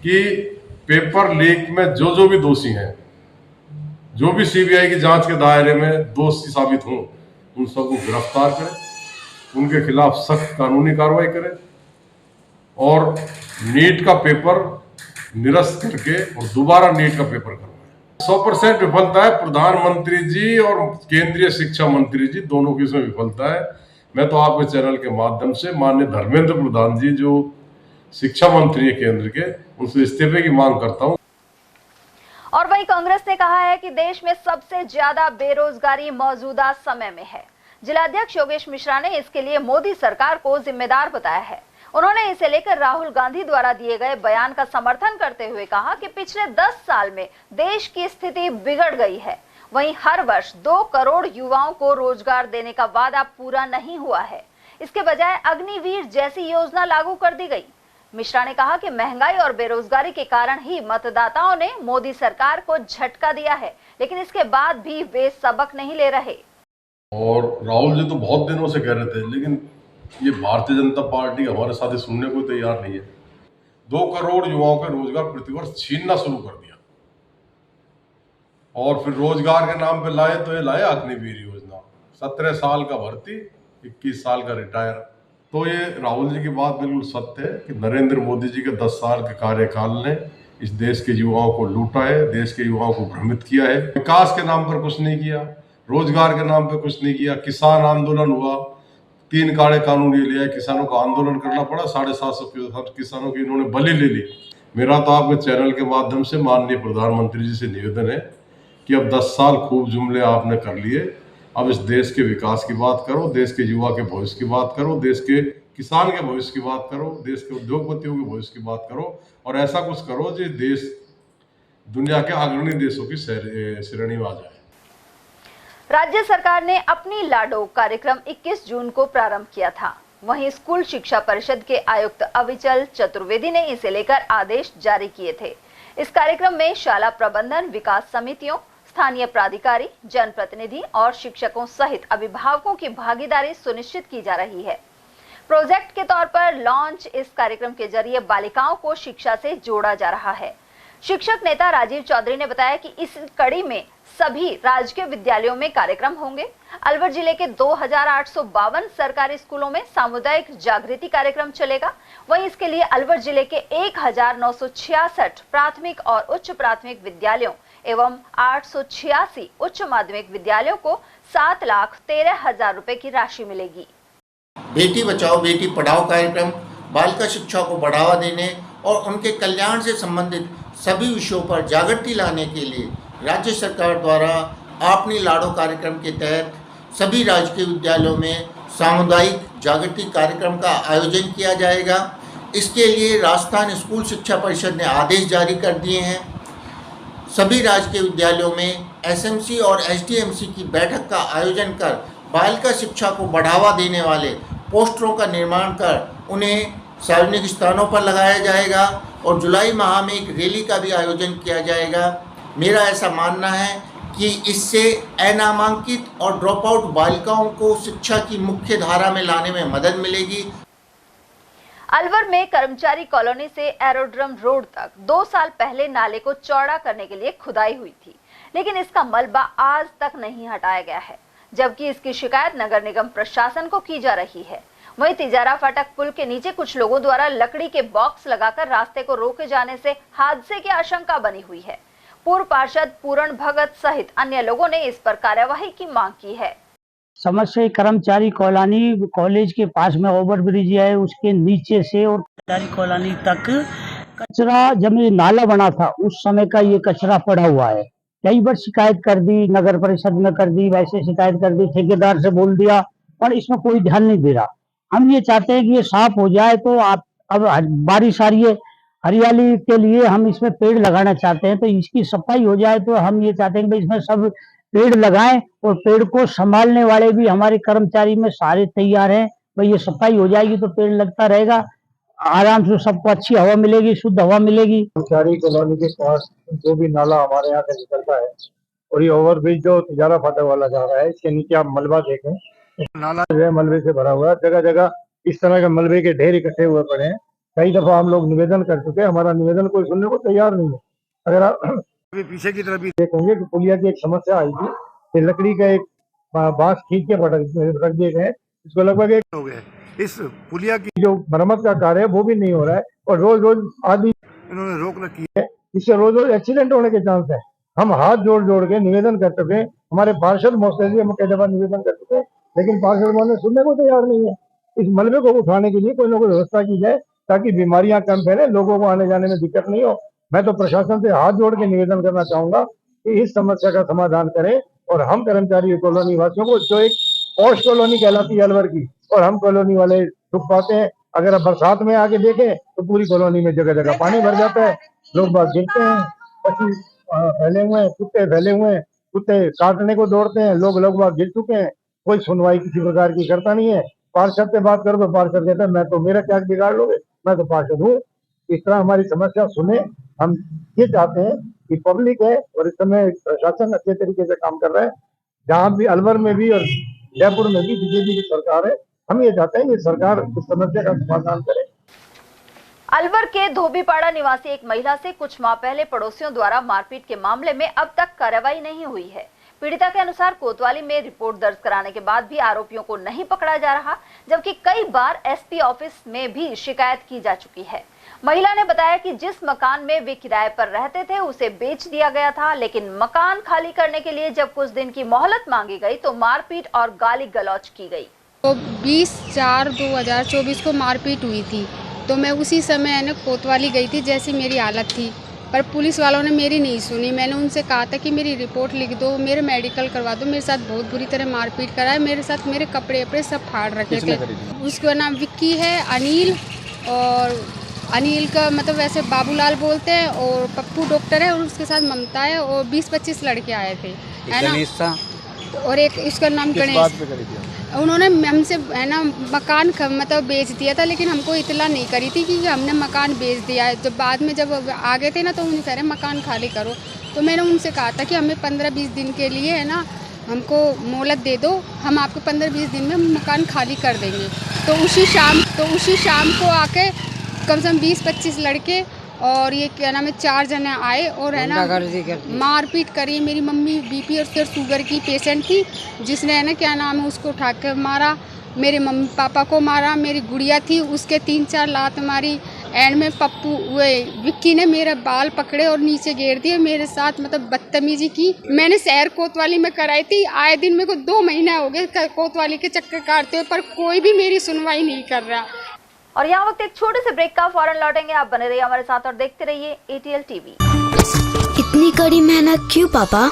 कि पेपर लीक में जो भी दोषी हैं, जो भी सीबीआई की जांच के दायरे में दोषी साबित हों, उन सबको गिरफ्तार करें, उनके खिलाफ सख्त कानूनी कार्रवाई करें और नीट का पेपर निरस्त करके और दोबारा नीट का पेपर करवाएं। 100% विफलता है प्रधानमंत्री जी और केंद्रीय शिक्षा मंत्री जी दोनों की इसमें विफलता है। मैं तो आपके चैनल के माध्यम से माननीय धर्मेंद्र प्रधान जी जो शिक्षा मंत्री है केंद्र के, उनसे इस्तीफे की मांग करता हूं। और वहीं कांग्रेस ने कहा है कि देश में सबसे ज्यादा बेरोजगारी मौजूदा समय में है। जिलाध्यक्ष योगेश मिश्रा ने इसके लिए मोदी सरकार को जिम्मेदार बताया है। उन्होंने इसे लेकर राहुल गांधी द्वारा दिए गए बयान का समर्थन करते हुए कहा कि पिछले 10 साल में देश की स्थिति बिगड़ गई है। वहीं हर वर्ष 2 करोड़ युवाओं को रोजगार देने का वादा पूरा नहीं हुआ है। इसके बजाय अग्निवीर जैसी योजना लागू कर दी गई। मिश्रा ने कहा कि महंगाई और बेरोजगारी के कारण ही मतदाताओं ने मोदी सरकार को झटका दिया है, लेकिन इसके बाद भी वे सबक नहीं ले रहे। और राहुल जी तो बहुत दिनों से कह रहे थे, लेकिन ये भारतीय जनता पार्टी हमारे साथ ही सुनने को तैयार नहीं है। 2 करोड़ युवाओं का रोजगार प्रतिवर्ष छीनना शुरू कर दिया और फिर रोजगार के नाम पे लाए तो ये लाए अग्निवीर योजना, 17 साल का भर्ती, 21 साल का रिटायर। तो ये राहुल जी की बात बिल्कुल सत्य है कि नरेंद्र मोदी जी के 10 साल के कार्यकाल ने इस देश के युवाओं को लूटा है, देश के युवाओं को भ्रमित किया है। विकास के नाम पर कुछ नहीं किया, रोजगार के नाम पर कुछ नहीं किया। किसान आंदोलन हुआ, 3 काले कानून ये लिया, किसानों को आंदोलन करना पड़ा, 750 किसानों की इन्होंने बलि ले ली। मेरा तो आपके चैनल के माध्यम से माननीय प्रधानमंत्री जी से निवेदन है कि अब 10 साल खूब जुमले आपने कर लिए, अब इस देश के विकास की बात करो, देश के युवा के भविष्य की बात करो, देश के किसान के भविष्य की बात करो, देश के उद्योगपतियों के भविष्य की बात करो और ऐसा कुछ करो जो देश दुनिया के अग्रणी देशों की श्रेणी में आ जाए। राज्य सरकार ने अपनी लाडो कार्यक्रम 21 जून को प्रारंभ किया था। वहीं स्कूल शिक्षा परिषद के आयुक्त अविचल चतुर्वेदी ने इसे लेकर आदेश जारी किए थे। इस कार्यक्रम में शाला प्रबंधन, विकास समितियों, स्थानीय प्राधिकारी, जनप्रतिनिधि और शिक्षकों सहित अभिभावकों की भागीदारी सुनिश्चित की जा रही है। प्रोजेक्ट के तौर पर लॉन्च इस कार्यक्रम के जरिए बालिकाओं को शिक्षा से जोड़ा जा रहा है। शिक्षक नेता राजीव चौधरी ने बताया कि इस कड़ी में सभी राजकीय विद्यालयों में कार्यक्रम होंगे। अलवर जिले के 2852 सरकारी स्कूलों में सामुदायिक जागृति कार्यक्रम चलेगा। वहीं इसके लिए अलवर जिले के 1966 प्राथमिक और उच्च प्राथमिक विद्यालयों एवं 886 उच्च माध्यमिक विद्यालयों को 7,13,000 रुपए की राशि मिलेगी। बेटी बचाओ बेटी पढ़ाओ कार्यक्रम बालिका शिक्षा को बढ़ावा देने और उनके कल्याण से संबंधित सभी विषयों पर जागृति लाने के लिए राज्य सरकार द्वारा अपनी लाडो कार्यक्रम के तहत सभी राजकीय विद्यालयों में सामुदायिक जागृति कार्यक्रम का आयोजन किया जाएगा। इसके लिए राजस्थान स्कूल शिक्षा परिषद ने आदेश जारी कर दिए हैं। सभी राजकीय विद्यालयों में एसएमसी और एसडीएमसी की बैठक का आयोजन कर बालिका शिक्षा को बढ़ावा देने वाले पोस्टरों का निर्माण कर उन्हें सार्वजनिक स्थानों पर लगाया जाएगा और जुलाई माह में एक रैली का भी आयोजन किया जाएगा। मेरा ऐसा मानना है कि इससे अनामांकित और ड्रॉप आउट बालिकाओं को शिक्षा की मुख्य धारा में लाने में मदद मिलेगी। अलवर में कर्मचारी कॉलोनी से एरोड्रम रोड तक 2 साल पहले नाले को चौड़ा करने के लिए खुदाई हुई थी, लेकिन इसका मलबा आज तक नहीं हटाया गया है, जबकि इसकी शिकायत नगर निगम प्रशासन को की जा रही है। वहीं तिजारा फाटक पुल के नीचे कुछ लोगों द्वारा लकड़ी के बॉक्स लगाकर रास्ते को रोके जाने से हादसे की आशंका बनी हुई है। पूर्व पार्षद पूरण भगत सहित अन्य लोगों ने इस पर कार्यवाही की मांग की है। समस्या कर्मचारी कॉलोनी कॉलेज के पास में ओवरब्रिज है, उसके नीचे से और कर्मचारी कॉलोनी तक कचरा जब ये नाला बना था उस समय का ये कचरा पड़ा हुआ है। कई बार शिकायत कर दी, नगर परिषद में कर दी, वैसे शिकायत कर दी, ठेकेदार से बोल दिया, पर इसमें कोई ध्यान नहीं दे रहा। हम ये चाहते हैं कि ये साफ हो जाए। तो आप अब बारिश आ रही है, हरियाली के लिए हम इसमें पेड़ लगाना चाहते हैं, तो इसकी सफाई हो जाए। तो हम ये चाहते हैं कि इसमें सब पेड़ लगाएं और पेड़ को संभालने वाले भी हमारे कर्मचारी में सारे तैयार हैं। भाई ये सफाई हो जाएगी तो पेड़ लगता रहेगा, आराम से सबको अच्छी हवा मिलेगी, शुद्ध हवा मिलेगी। कर्मचारी कॉलोनी के पास जो भी नाला हमारे यहाँ से निकलता है और ये ओवरब्रिज जो तिजारा फाटक वाला जा रहा है, इसके नीचे आप मलबा देखें, नाला जो है मलबे से भरा हुआ है। जगह जगह इस तरह के मलबे के ढेर इकट्ठे हुए पड़े हैं। कई दफा हम लोग निवेदन कर चुके हैं, हमारा निवेदन कोई सुनने को तैयार नहीं है। अगर आप पीछे की तरफ भी देखेंगे कि पुलिया की एक समस्या आई थी कि लकड़ी का एक बांस खींच के रख दिए गए, इसको लगभग 1 हो गया। इस पुलिया की जो मरम्मत का कार्य है वो भी नहीं हो रहा है और रोज रोज आदमी इन्होंने रोक रखी है। इससे रोज रोज एक्सीडेंट होने के चांस है। हम हाथ जोड़ जोड़ के निवेदन कर चुके हैं, हमारे पार्षद महोदय जी हम कई दफा निवेदन कर चुके हैं, लेकिन पार्षद महोदय सुनने को तैयार नहीं है। इस मलबे को उठाने के लिए कोई ना कोई व्यवस्था की जाए ताकि बीमारियां कम फैले, लोगों को आने जाने में दिक्कत नहीं हो। मैं तो प्रशासन से हाथ जोड़ के निवेदन करना चाहूंगा कि इस समस्या का समाधान करें और हम कर्मचारी कॉलोनी वासियों को, जो एक पॉश कॉलोनी कहलाती है अलवर की, और हम कॉलोनी वाले दुख पाते हैं। अगर आप बरसात में आके देखें तो पूरी कॉलोनी में जगह जगह पानी भर जाता है, लोग बाग गिरते हैं, पशु फैले हुए हैं, कुत्ते फैले हुए हैं, कुत्ते काटने को दौड़ते हैं, लोग बाग गिर चुके हैं, कोई सुनवाई किसी प्रकार की करता नहीं है। पार्षद से बात करो तो पार्षद कहता है मैं तो, मेरा क्या बिगाड़ लोगे, मैं तो पार्षद हूँ। इस तरह हमारी समस्या सुने। हम ये चाहते हैं कि पब्लिक है और इस समय प्रशासन अच्छे तरीके से काम कर रहा है। जहाँ भी अलवर में भी और जयपुर में भी बीजेपी की सरकार है। हम ये चाहते हैं कि सरकार इस समस्या का समाधान करे। अलवर के धोबीपाड़ा निवासी एक महिला से कुछ माह पहले पड़ोसियों द्वारा मारपीट के मामले में अब तक कार्रवाई नहीं हुई है। पीड़िता के अनुसार कोतवाली में रिपोर्ट दर्ज कराने के बाद भी आरोपियों को नहीं पकड़ा जा रहा, जबकि कई बार एसपी ऑफिस में भी शिकायत की जा चुकी है। महिला ने बताया कि जिस मकान में वे किराए पर रहते थे उसे बेच दिया गया था, लेकिन मकान खाली करने के लिए जब कुछ दिन की मोहलत मांगी गई तो मारपीट और गाली गलौज की गई। तो 20/4/2024 को मारपीट हुई थी, तो मैं उसी समय ना कोतवाली गई थी जैसी मेरी हालत थी, पर पुलिस वालों ने मेरी नहीं सुनी। मैंने उनसे कहा था कि मेरी रिपोर्ट लिख दो, मेरे मेडिकल करवा दो। मेरे साथ बहुत बुरी तरह मारपीट करा है, मेरे साथ मेरे कपड़े सब फाड़ रखे थे। उसका नाम विक्की है, अनिल, और अनिल का मतलब वैसे बाबूलाल बोलते हैं, और पप्पू डॉक्टर है, और उसके साथ ममता है, और 20-25 लड़के आए थे, है ना। और एक इसका नाम गणेश। उन्होंने हमसे है ना मकान मतलब बेच दिया था, लेकिन हमको इतला नहीं करी थी कि हमने मकान बेच दिया है। जब बाद में जब आ गए थे ना, तो उन्हें कह रहे मकान खाली करो। तो मैंने उनसे कहा था कि हमें 15-20 दिन के लिए है ना हमको मोहलत दे दो, हम आपको 15-20 दिन में मकान खाली कर देंगे। तो उसी शाम को आके कम से कम 20-25 लड़के और ये क्या नाम है 4 जने आए और है ना मारपीट करी। मेरी मम्मी बीपी और फिर शुगर की पेशेंट थी, जिसने है ना क्या नाम है उसको उठा कर मारा, मेरे मम्मी पापा को मारा, मेरी गुड़िया थी उसके 3-4 लात मारी। एंड में विक्की ने मेरे बाल पकड़े और नीचे गिर दिए, मेरे साथ मतलब बदतमीजी की। मैंने शहर कोतवाली में कराई थी, आए दिन मेरे को 2 महीने हो गए कोतवाली के चक्कर काटते हुए, पर कोई भी मेरी सुनवाई नहीं कर रहा। और यहाँ वक्त एक छोटे से ब्रेक का, फौरन लौटेंगे। आप बने रहिए हमारे साथ और देखते रहिए ATL टीवी। इतनी कड़ी मेहनत क्यों पापा?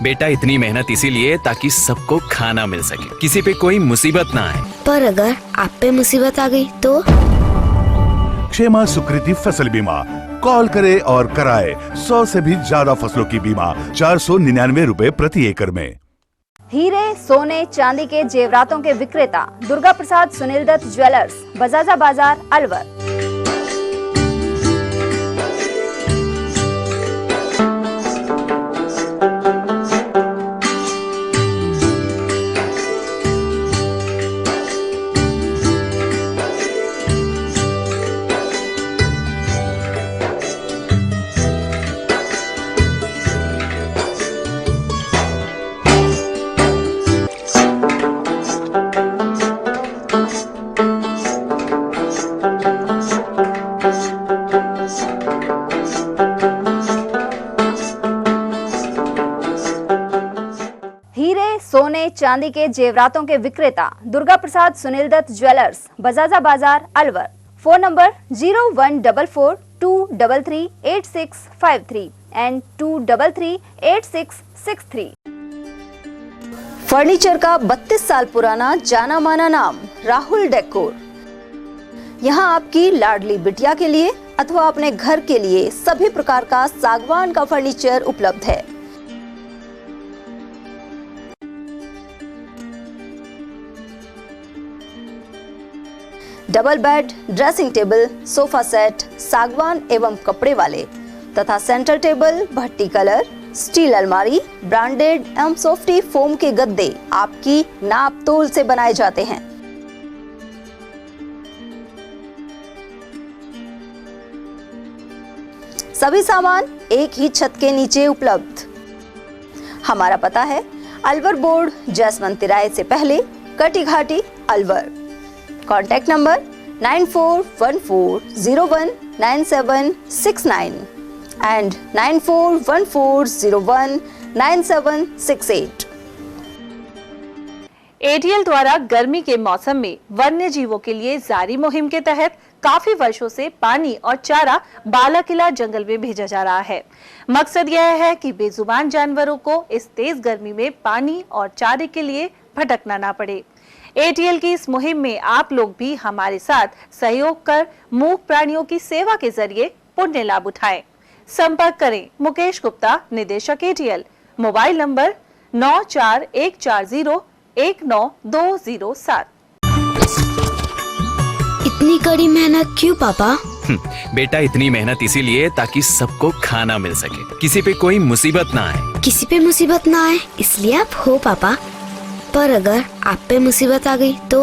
बेटा इतनी मेहनत इसीलिए ताकि सबको खाना मिल सके, किसी पे कोई मुसीबत ना आए। पर अगर आप पे मुसीबत आ गई तो? क्षेमा सुकृति फसल बीमा, कॉल करे और कराए 100 से भी ज्यादा फसलों की बीमा, 499 रुपए प्रति एकड़ में। हीरे, सोने, चांदी के जेवरातों के विक्रेता दुर्गा प्रसाद सुनील दत्त ज्वेलर्स, बजाजा बाजार, अलवर। सोने चांदी के जेवरातों के विक्रेता दुर्गा प्रसाद सुनील दत्त ज्वेलर्स, बजाजा बाजार, Alwar. Phone number 0144233863 and 2338663। Furniture का 32 साल पुराना जाना माना नाम राहुल डेकोर। यहाँ आपकी लाडली बिटिया के लिए अथवा अपने घर के लिए सभी प्रकार का सागवान का फर्नीचर उपलब्ध है। Double bed, dressing table, sofa set सागवान एवं कपड़े वाले तथा सेंटर टेबल, भट्टी कलर, स्टील अलमारी, ब्रांडेड एवं सॉफ्टी फोम के गद्दे आपकी नाप तोल से बनाए जाते हैं। सभी सामान एक ही छत के नीचे उपलब्ध। हमारा पता है अलवर बोर्ड, जसवंत तिराहे से पहले, Kati Ghati, Alwar. Contact number 9414019769 and 9414019768। ATL द्वारा गर्मी के मौसम में वन्य जीवों के लिए जारी मुहिम के तहत काफी वर्षों से पानी और चारा बालाकिला जंगल में भेजा जा रहा है। मकसद यह है कि बेजुबान जानवरों को इस तेज गर्मी में पानी और चारे के लिए भटकना ना पड़े। ATL की इस मुहिम में आप लोग भी हमारे साथ सहयोग कर मूक प्राणियों की सेवा के जरिए पुण्य लाभ उठाएं। संपर्क करें मुकेश गुप्ता, निदेशक ATL, मोबाइल नंबर 9414019207। इतनी कड़ी मेहनत क्यों पापा? बेटा इतनी मेहनत इसीलिए ताकि सबको खाना मिल सके, किसी पे कोई मुसीबत ना आए। किसी पे मुसीबत ना आए इसलिए आप हो पापा। पर अगर आप पे मुसीबत आ गई तो?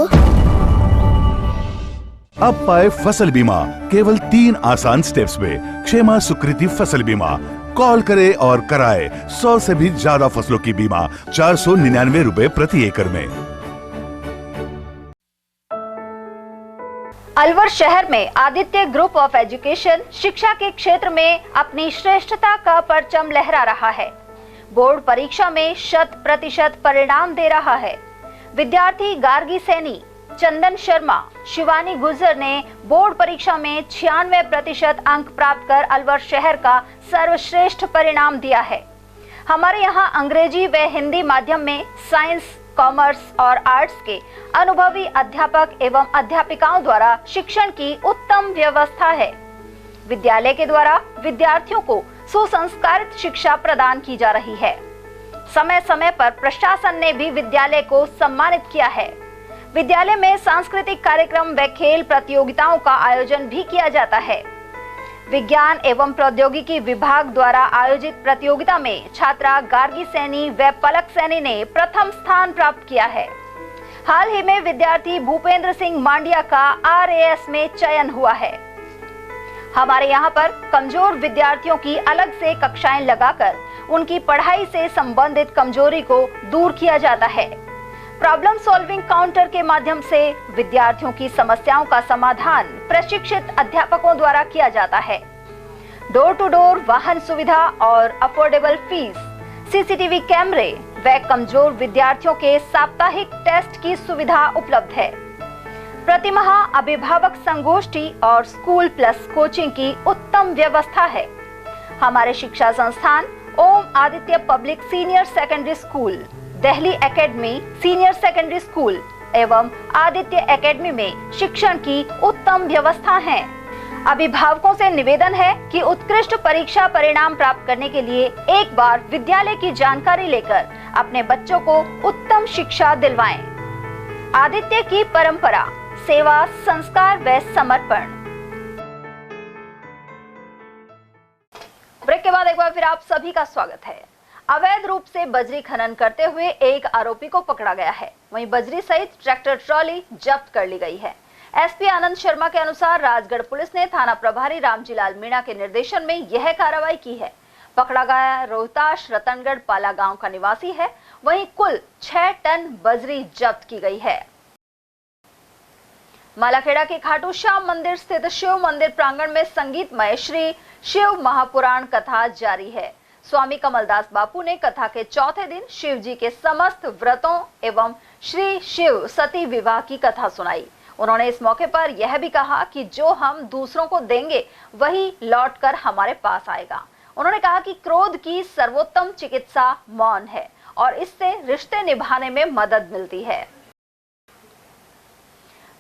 अब पाए फसल बीमा केवल 3 आसान स्टेप्स में। क्षेमा सुकृति फसल बीमा। कॉल करें और कराए 100 से भी ज्यादा फसलों की बीमा 499 रुपए प्रति एकड़ में। अलवर शहर में आदित्य ग्रुप ऑफ एजुकेशन शिक्षा के क्षेत्र में अपनी श्रेष्ठता का परचम लहरा रहा है। बोर्ड परीक्षा में 100% परिणाम दे रहा है। विद्यार्थी गार्गी सैनी, चंदन शर्मा, शिवानी गुर्जर ने बोर्ड परीक्षा में 96% अंक प्राप्त कर अलवर शहर का सर्वश्रेष्ठ परिणाम दिया है। हमारे यहाँ अंग्रेजी व हिंदी माध्यम में साइंस, कॉमर्स और आर्ट्स के अनुभवी अध्यापक एवं अध्यापिकाओं द्वारा शिक्षण की उत्तम व्यवस्था है। विद्यालय के द्वारा विद्यार्थियों को सुसंस्कारित शिक्षा प्रदान की जा रही है। समय समय पर प्रशासन ने भी विद्यालय को सम्मानित किया है। विद्यालय में सांस्कृतिक कार्यक्रम व खेल प्रतियोगिताओं का आयोजन भी किया जाता है। विज्ञान एवं प्रौद्योगिकी विभाग द्वारा आयोजित प्रतियोगिता में छात्रा गार्गी सैनी व पलक सैनी ने प्रथम स्थान प्राप्त किया है। हाल ही में विद्यार्थी भूपेंद्र सिंह मांडिया का RAS में चयन हुआ है। हमारे यहाँ पर कमजोर विद्यार्थियों की अलग से कक्षाएं लगाकर उनकी पढ़ाई से संबंधित कमजोरी को दूर किया जाता है। प्रॉब्लम सॉल्विंग काउंटर के माध्यम से विद्यार्थियों की समस्याओं का समाधान प्रशिक्षित अध्यापकों द्वारा किया जाता है। डोर टू डोर वाहन सुविधा और अफोर्डेबल फीस, CCTV कैमरे व कमजोर विद्यार्थियों के साप्ताहिक टेस्ट की सुविधा उपलब्ध है। प्रतिमाह अभिभावक संगोष्ठी और स्कूल प्लस कोचिंग की उत्तम व्यवस्था है। हमारे शिक्षा संस्थान Om Aditya public senior secondary school, Delhi academy senior secondary school एवं आदित्य एकेडमी में शिक्षण की उत्तम व्यवस्था है। अभिभावकों से निवेदन है कि उत्कृष्ट परीक्षा परिणाम प्राप्त करने के लिए एक बार विद्यालय की जानकारी लेकर अपने बच्चों को उत्तम शिक्षा दिलवाएं। आदित्य की परंपरा, सेवा, संस्कार व समर्पण। ब्रेक के बाद एक बार फिर आप सभी का स्वागत है। अवैध रूप से बजरी खनन करते हुए एक आरोपी को पकड़ा गया है। वहीं बजरी सहित ट्रैक्टर ट्रॉली जब्त कर ली गई है। SP आनंद शर्मा के अनुसार राजगढ़ पुलिस ने थाना प्रभारी रामजीलाल मीणा के निर्देशन में यह कार्रवाई की है। पकड़ा गया रोहताश रतनगढ़ पाला गांव का निवासी है। वहीं कुल 6 टन बजरी जब्त की गई है। मालाखेड़ा के खाटू श्याम मंदिर स्थित शिव मंदिर प्रांगण में संगीतमय श्री शिव महापुराण कथा जारी है। स्वामी कमलदास बापू ने कथा के चौथे दिन शिव जी के समस्त व्रतों एवं श्री शिव सती विवाह की कथा सुनाई। उन्होंने इस मौके पर यह भी कहा कि जो हम दूसरों को देंगे वही लौटकर हमारे पास आएगा। उन्होंने कहा कि क्रोध की सर्वोत्तम चिकित्सा मौन है और इससे रिश्ते निभाने में मदद मिलती है।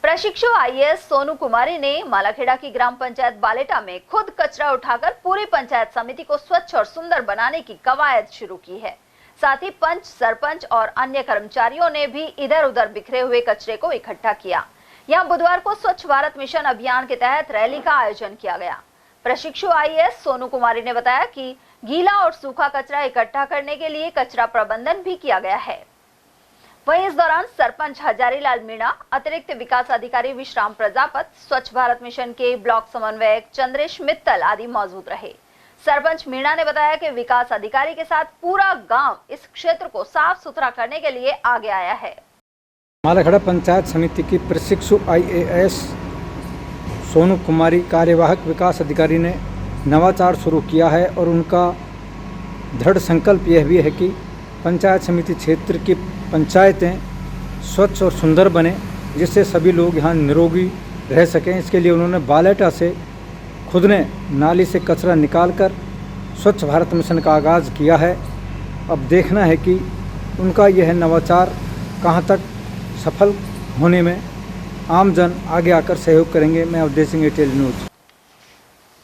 प्रशिक्षु IAS सोनू कुमारी ने मालाखेड़ा की ग्राम पंचायत बालेटा में खुद कचरा उठाकर पूरी पंचायत समिति को स्वच्छ और सुंदर बनाने की कवायद शुरू की है। साथ ही पंच, सरपंच और अन्य कर्मचारियों ने भी इधर उधर बिखरे हुए कचरे को इकट्ठा किया। यहां बुधवार को स्वच्छ भारत मिशन अभियान के तहत रैली का आयोजन किया गया। प्रशिक्षु IAS सोनू कुमारी ने बताया कि गीला और सूखा कचरा इकट्ठा करने के लिए कचरा प्रबंधन भी किया गया है। वहीं इस दौरान सरपंच हजारीलाल मीणा, अतिरिक्त विकास अधिकारी विश्राम प्रजापत, स्वच्छ भारत मिशन के ब्लॉक समन्वयक चंद्रेश मित्तल आदि मौजूद रहे। सरपंच मीणा ने बताया कि विकास अधिकारी के साथ पूरा गांव इस क्षेत्र को साफ सुथरा करने के लिए आगे आया है। मालाखेड़ा पंचायत समिति की प्रशिक्षु IAS सोनू कुमारी कार्यवाहक विकास अधिकारी ने नवाचार शुरू किया है और उनका दृढ़ संकल्प यह भी है कि पंचायत समिति क्षेत्र की पंचायतें स्वच्छ और सुंदर बने, जिससे सभी लोग यहाँ निरोगी रह सकें। इसके लिए उन्होंने बालेटा से खुद ने नाली से कचरा निकालकर स्वच्छ भारत मिशन का आगाज़ किया है। अब देखना है कि उनका यह नवाचार कहाँ तक सफल होने में आम जन आगे आकर सहयोग करेंगे। मैं अवधेश सिंह, ATL न्यूज़।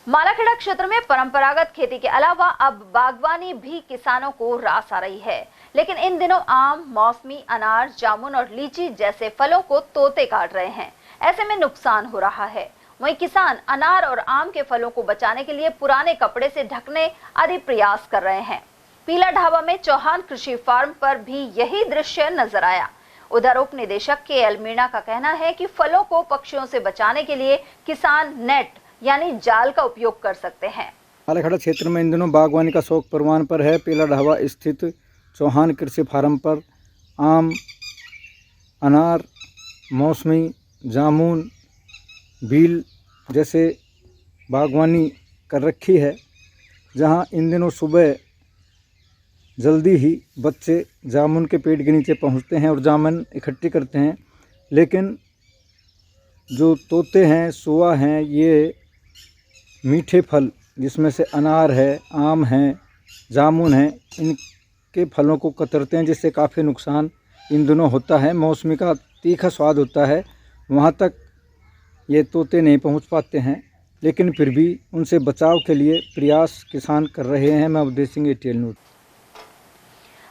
मालाखेड़ा क्षेत्र में परंपरागत खेती के अलावा अब बागवानी भी किसानों को रास आ रही है, लेकिन इन दिनों आम, मौसमी अनार, जामुन और लीची जैसे फलों को तोते काट रहे हैं। ऐसे में नुकसान हो रहा है। वहीं किसान अनार और आम के फलों को बचाने के लिए पुराने कपड़े से ढकने आदि प्रयास कर रहे हैं। पीला ढाबा में चौहान कृषि फार्म पर भी यही दृश्य नजर आया। उधर उप निदेशक KL मीणा का कहना है कि फलों को पक्षियों से बचाने के लिए किसान नेट यानी जाल का उपयोग कर सकते हैं। आलखड़ा क्षेत्र में इन दिनों बागवानी का शौक परवान पर है। पीला ढाबा स्थित चौहान कृषि फार्म पर आम, अनार, मौसमी, जामुन, बील जैसे बागवानी कर रखी है, जहां इन दिनों सुबह जल्दी ही बच्चे जामुन के पेड़ के नीचे पहुंचते हैं और जामुन इकट्ठी करते हैं। लेकिन जो तोते हैं, सुआ हैं, ये मीठे फल जिसमें से अनार है, आम है, जामुन है, इनके फलों को कतरते हैं, जिससे काफ़ी नुकसान इन दिनों होता है। मौसमी का तीखा स्वाद होता है, वहाँ तक ये तोते नहीं पहुँच पाते हैं, लेकिन फिर भी उनसे बचाव के लिए प्रयास किसान कर रहे हैं। मैं अवधेश सिंह, ATL न्यूज़।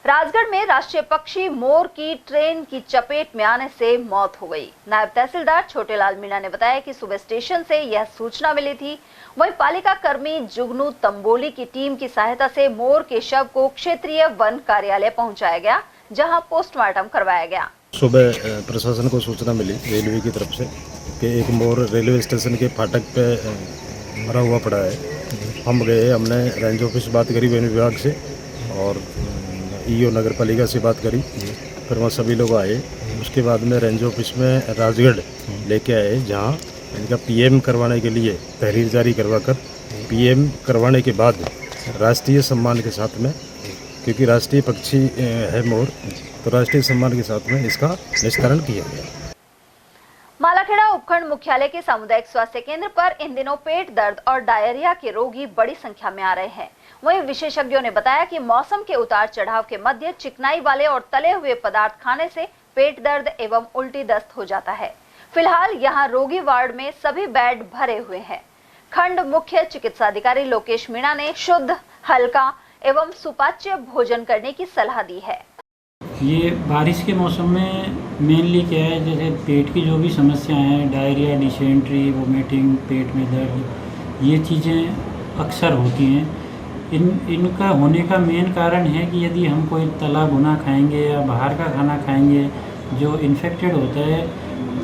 राजगढ़ में राष्ट्रीय पक्षी मोर की ट्रेन की चपेट में आने से मौत हो गई। नायब तहसीलदार छोटेलाल मीणा ने बताया कि सुबह स्टेशन से यह सूचना मिली थी। वहीं पालिका कर्मी जुगनू तंबोली की टीम की सहायता से मोर के शव को क्षेत्रीय वन कार्यालय पहुंचाया गया, जहां पोस्टमार्टम करवाया गया। सुबह प्रशासन को सूचना मिली रेलवे की तरफ से कि एक मोर रेलवे स्टेशन के फाटक पे मरा हुआ पड़ा है। हम गए, हमने रेंज ऑफिस बात करी वन विभाग से और EO नगर पालिका से बात करी, फिर वहाँ सभी लोग आए। उसके बाद में रेंज ऑफिस में राजगढ़ लेके आए, जहाँ इनका PM करवाने के लिए तहरीर जारी करवाकर PM करवाने के बाद राष्ट्रीय सम्मान के साथ में, क्योंकि राष्ट्रीय पक्षी है मोर, तो राष्ट्रीय सम्मान के साथ में इसका निस्तारण किया गया। मालाखेड़ा उपखंड मुख्यालय के सामुदायिक स्वास्थ्य केंद्र पर इन दिनों पेट दर्द और डायरिया के रोगी बड़ी संख्या में आ रहे हैं। वहीं विशेषज्ञों ने बताया कि मौसम के उतार चढ़ाव के मध्य चिकनाई वाले और तले हुए पदार्थ खाने से पेट दर्द एवं उल्टी दस्त हो जाता है। फिलहाल यहां रोगी वार्ड में सभी बेड भरे हुए हैं। खंड मुख्य चिकित्सा अधिकारी लोकेश मीणा ने शुद्ध, हल्का एवं सुपाच्य भोजन करने की सलाह दी है। ये बारिश के मौसम में मेनली क्या है, जैसे पेट की जो भी समस्याएं हैं, डायरिया, डिसेंट्री, वोमिटिंग, पेट में दर्द, ये चीज़ें अक्सर होती हैं। इनका होने का मेन कारण है कि यदि हम कोई तला भुना खाएंगे या बाहर का खाना खाएंगे जो इन्फेक्टेड होता है,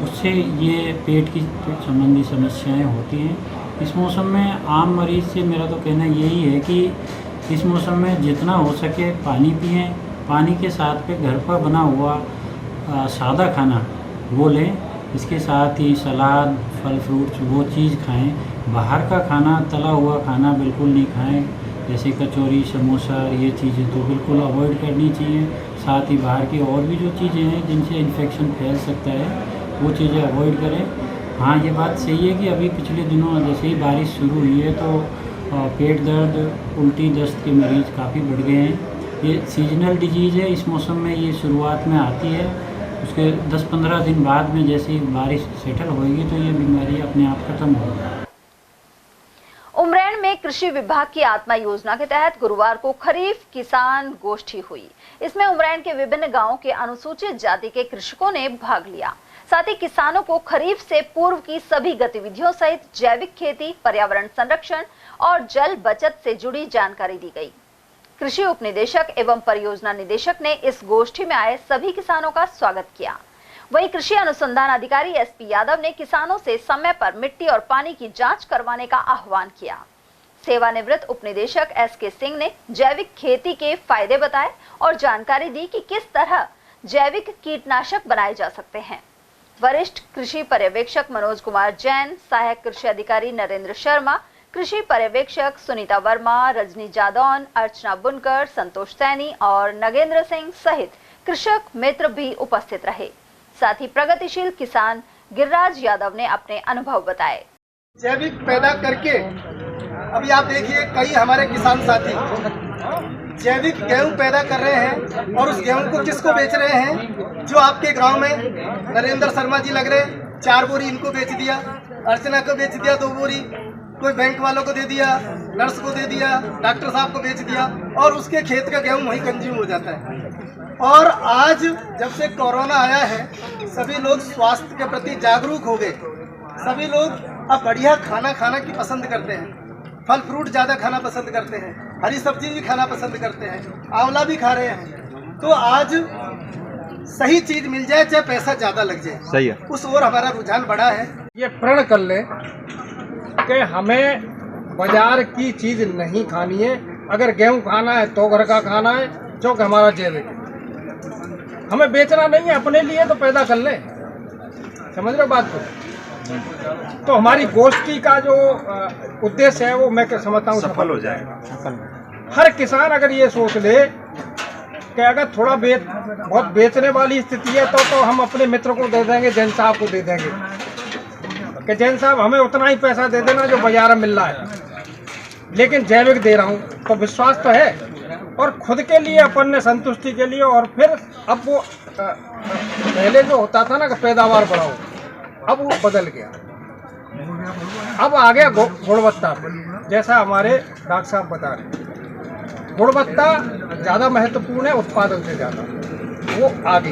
उससे ये पेट की संबंधी समस्याएं होती हैं। इस मौसम में आम मरीज़ से मेरा तो कहना यही है कि इस मौसम में जितना हो सके पानी पिएं, पानी के साथ पे घर पर बना हुआ सादा खाना वो लें, इसके साथ ही सलाद, फल फ्रूट्स वो चीज़ खाएं। बाहर का खाना, तला हुआ खाना बिल्कुल नहीं खाएं, जैसे कचौरी, समोसा, ये चीज़ें तो बिल्कुल अवॉइड करनी चाहिए। साथ ही बाहर की और भी जो चीज़ें हैं जिनसे इन्फेक्शन फैल सकता है, वो चीज़ें अवॉइड करें। हाँ, ये बात सही है कि अभी पिछले दिनों जैसे ही बारिश शुरू हुई है तो पेट दर्द, उल्टी दस्त के मरीज़ काफ़ी बढ़ गए हैं। ये सीजनल डिजीज़ है, इस मौसम में ये शुरुआत में आती है, उसके 10-15 दिन बाद में जैसे ही बारिश सेटल होगी तो ये बीमारी अपने आप खत्म होगी। उमरैन में कृषि विभाग की आत्मा योजना के तहत गुरुवार को खरीफ किसान गोष्ठी हुई। इसमें उमरैन के विभिन्न गांवों के अनुसूचित जाति के कृषकों ने भाग लिया। साथ ही किसानों को खरीफ से पूर्व की सभी गतिविधियों सहित जैविक खेती, पर्यावरण संरक्षण और जल बचत से जुड़ी जानकारी दी गई। कृषि उप निदेशक एवं परियोजना निदेशक ने इस गोष्ठी में आए सभी किसानों का स्वागत किया। वहीं कृषि अनुसंधान अधिकारी SP यादव ने किसानों से समय पर मिट्टी और पानी की जांच करवाने का आह्वान किया। सेवानिवृत्त उप निदेशक SK सिंह ने जैविक खेती के फायदे बताए और जानकारी दी कि किस तरह जैविक कीटनाशक बनाए जा सकते हैं। वरिष्ठ कृषि पर्यवेक्षक मनोज कुमार जैन, सहायक कृषि अधिकारी नरेंद्र शर्मा, कृषि पर्यवेक्षक सुनीता वर्मा, रजनी जादौन, अर्चना बुनकर, संतोष सैनी और नगेंद्र सिंह सहित कृषक मित्र भी उपस्थित रहे। साथ ही प्रगतिशील किसान गिरिराज यादव ने अपने अनुभव बताए। जैविक पैदा करके अभी आप देखिए कई हमारे किसान साथी जैविक गेहूं पैदा कर रहे हैं और उस गेहूं को किसको बेच रहे हैं? जो आपके गांव में नरेंद्र शर्मा जी लग रहे, 4 बोरी इनको बेच दिया, अर्चना को बेच दिया 2 बोरी, कोई बैंक वालों को दे दिया, नर्स को दे दिया, डॉक्टर साहब को बेच दिया और उसके खेत का गेहूं वहीं कंज्यूम हो जाता है। और आज जब से कोरोना आया है सभी लोग स्वास्थ्य के प्रति जागरूक हो गए। सभी लोग अब बढ़िया खाना खाना की पसंद करते हैं, फल फ्रूट ज़्यादा खाना पसंद करते हैं, हरी सब्जी भी खाना पसंद करते हैं, आंवला भी खा रहे हैं। तो आज सही चीज मिल जाए चाहे पैसा ज्यादा लग जाए, सही है। उस ओर हमारा रुझान बढ़ा है। ये प्रण कर ले कि हमें बाजार की चीज नहीं खानी है। अगर गेहूं खाना है तो घर का खाना है, क्योंकि हमारा जैविक है। हमें बेचना नहीं है, अपने लिए तो पैदा कर ले। समझ रहे हो बात को? तो हमारी गोष्ठी का जो उद्देश्य है वो मैं समझता हूँ सफल हो जाएगा। हर किसान अगर ये सोच ले कि अगर थोड़ा बहुत बेचने वाली स्थिति है तो हम अपने मित्र को दे देंगे, जैन साहब को दे देंगे कि जैन साहब हमें उतना ही पैसा दे देना जो बाजार में मिल रहा है, लेकिन जैविक दे रहा हूँ, तो विश्वास तो है। और खुद के लिए अपन ने संतुष्टि के लिए, और फिर अब वो पहले जो होता था ना कि पैदावार बढ़ाओ, अब वो बदल गया। अब आ गया गुणवत्ता पर, जैसा हमारे डॉक्टर साहब बता रहे, गुणवत्ता ज़्यादा महत्वपूर्ण है उत्पादन से ज़्यादा, वो आ गई।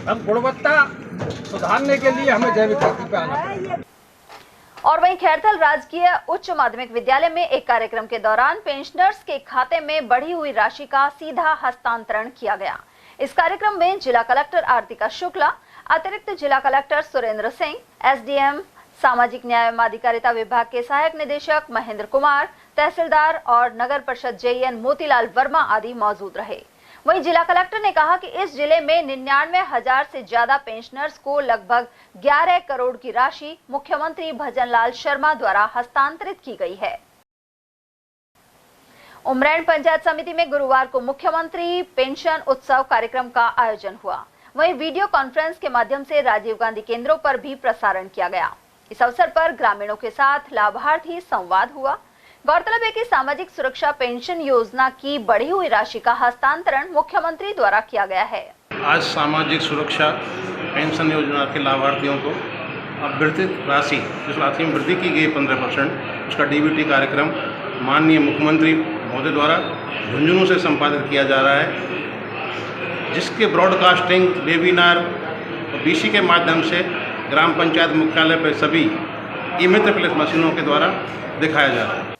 अब गुणवत्ता सुधारने के लिए हमें जैविक खेती पे आना पड़ेगा। और वहीं खैरथल राजकीय उच्च माध्यमिक विद्यालय में एक कार्यक्रम के दौरान पेंशनर्स के खाते में बढ़ी हुई राशि का सीधा हस्तांतरण किया गया। इस कार्यक्रम में जिला कलेक्टर आरतिका शुक्ला, अतिरिक्त जिला कलेक्टर सुरेंद्र सिंह, एसडीएम सामाजिक न्याय एवं अधिकारिता विभाग के सहायक निदेशक महेंद्र कुमार, तहसीलदार और नगर परिषद जेईएन मोतीलाल वर्मा आदि मौजूद रहे। वहीं जिला कलेक्टर ने कहा कि इस जिले में 99,000 से ज्यादा पेंशनर्स को लगभग 11 करोड़ की राशि मुख्यमंत्री भजनलाल शर्मा द्वारा हस्तांतरित की गई है। उमरैन पंचायत समिति में गुरुवार को मुख्यमंत्री पेंशन उत्सव कार्यक्रम का आयोजन हुआ। वहीं वीडियो कॉन्फ्रेंस के माध्यम से राजीव गांधी केंद्रों पर भी प्रसारण किया गया। इस अवसर पर ग्रामीणों के साथ लाभार्थी संवाद हुआ। गौरतलब है कि सामाजिक सुरक्षा पेंशन योजना की बढ़ी हुई राशि का हस्तांतरण मुख्यमंत्री द्वारा किया गया है। आज सामाजिक सुरक्षा पेंशन योजना के लाभार्थियों को अब वितरित राशि, जिस राशि में वृद्धि की गई 15%, उसका डीबीटी कार्यक्रम माननीय मुख्यमंत्री महोदय द्वारा झुंझुनू से संपादित किया जा रहा है, जिसके ब्रॉडकास्टिंग, वेबिनार और बीसी के माध्यम से ग्राम पंचायत मुख्यालय पर सभी ई-मित्र प्लेस मशीनों के द्वारा दिखाया जा रहा है।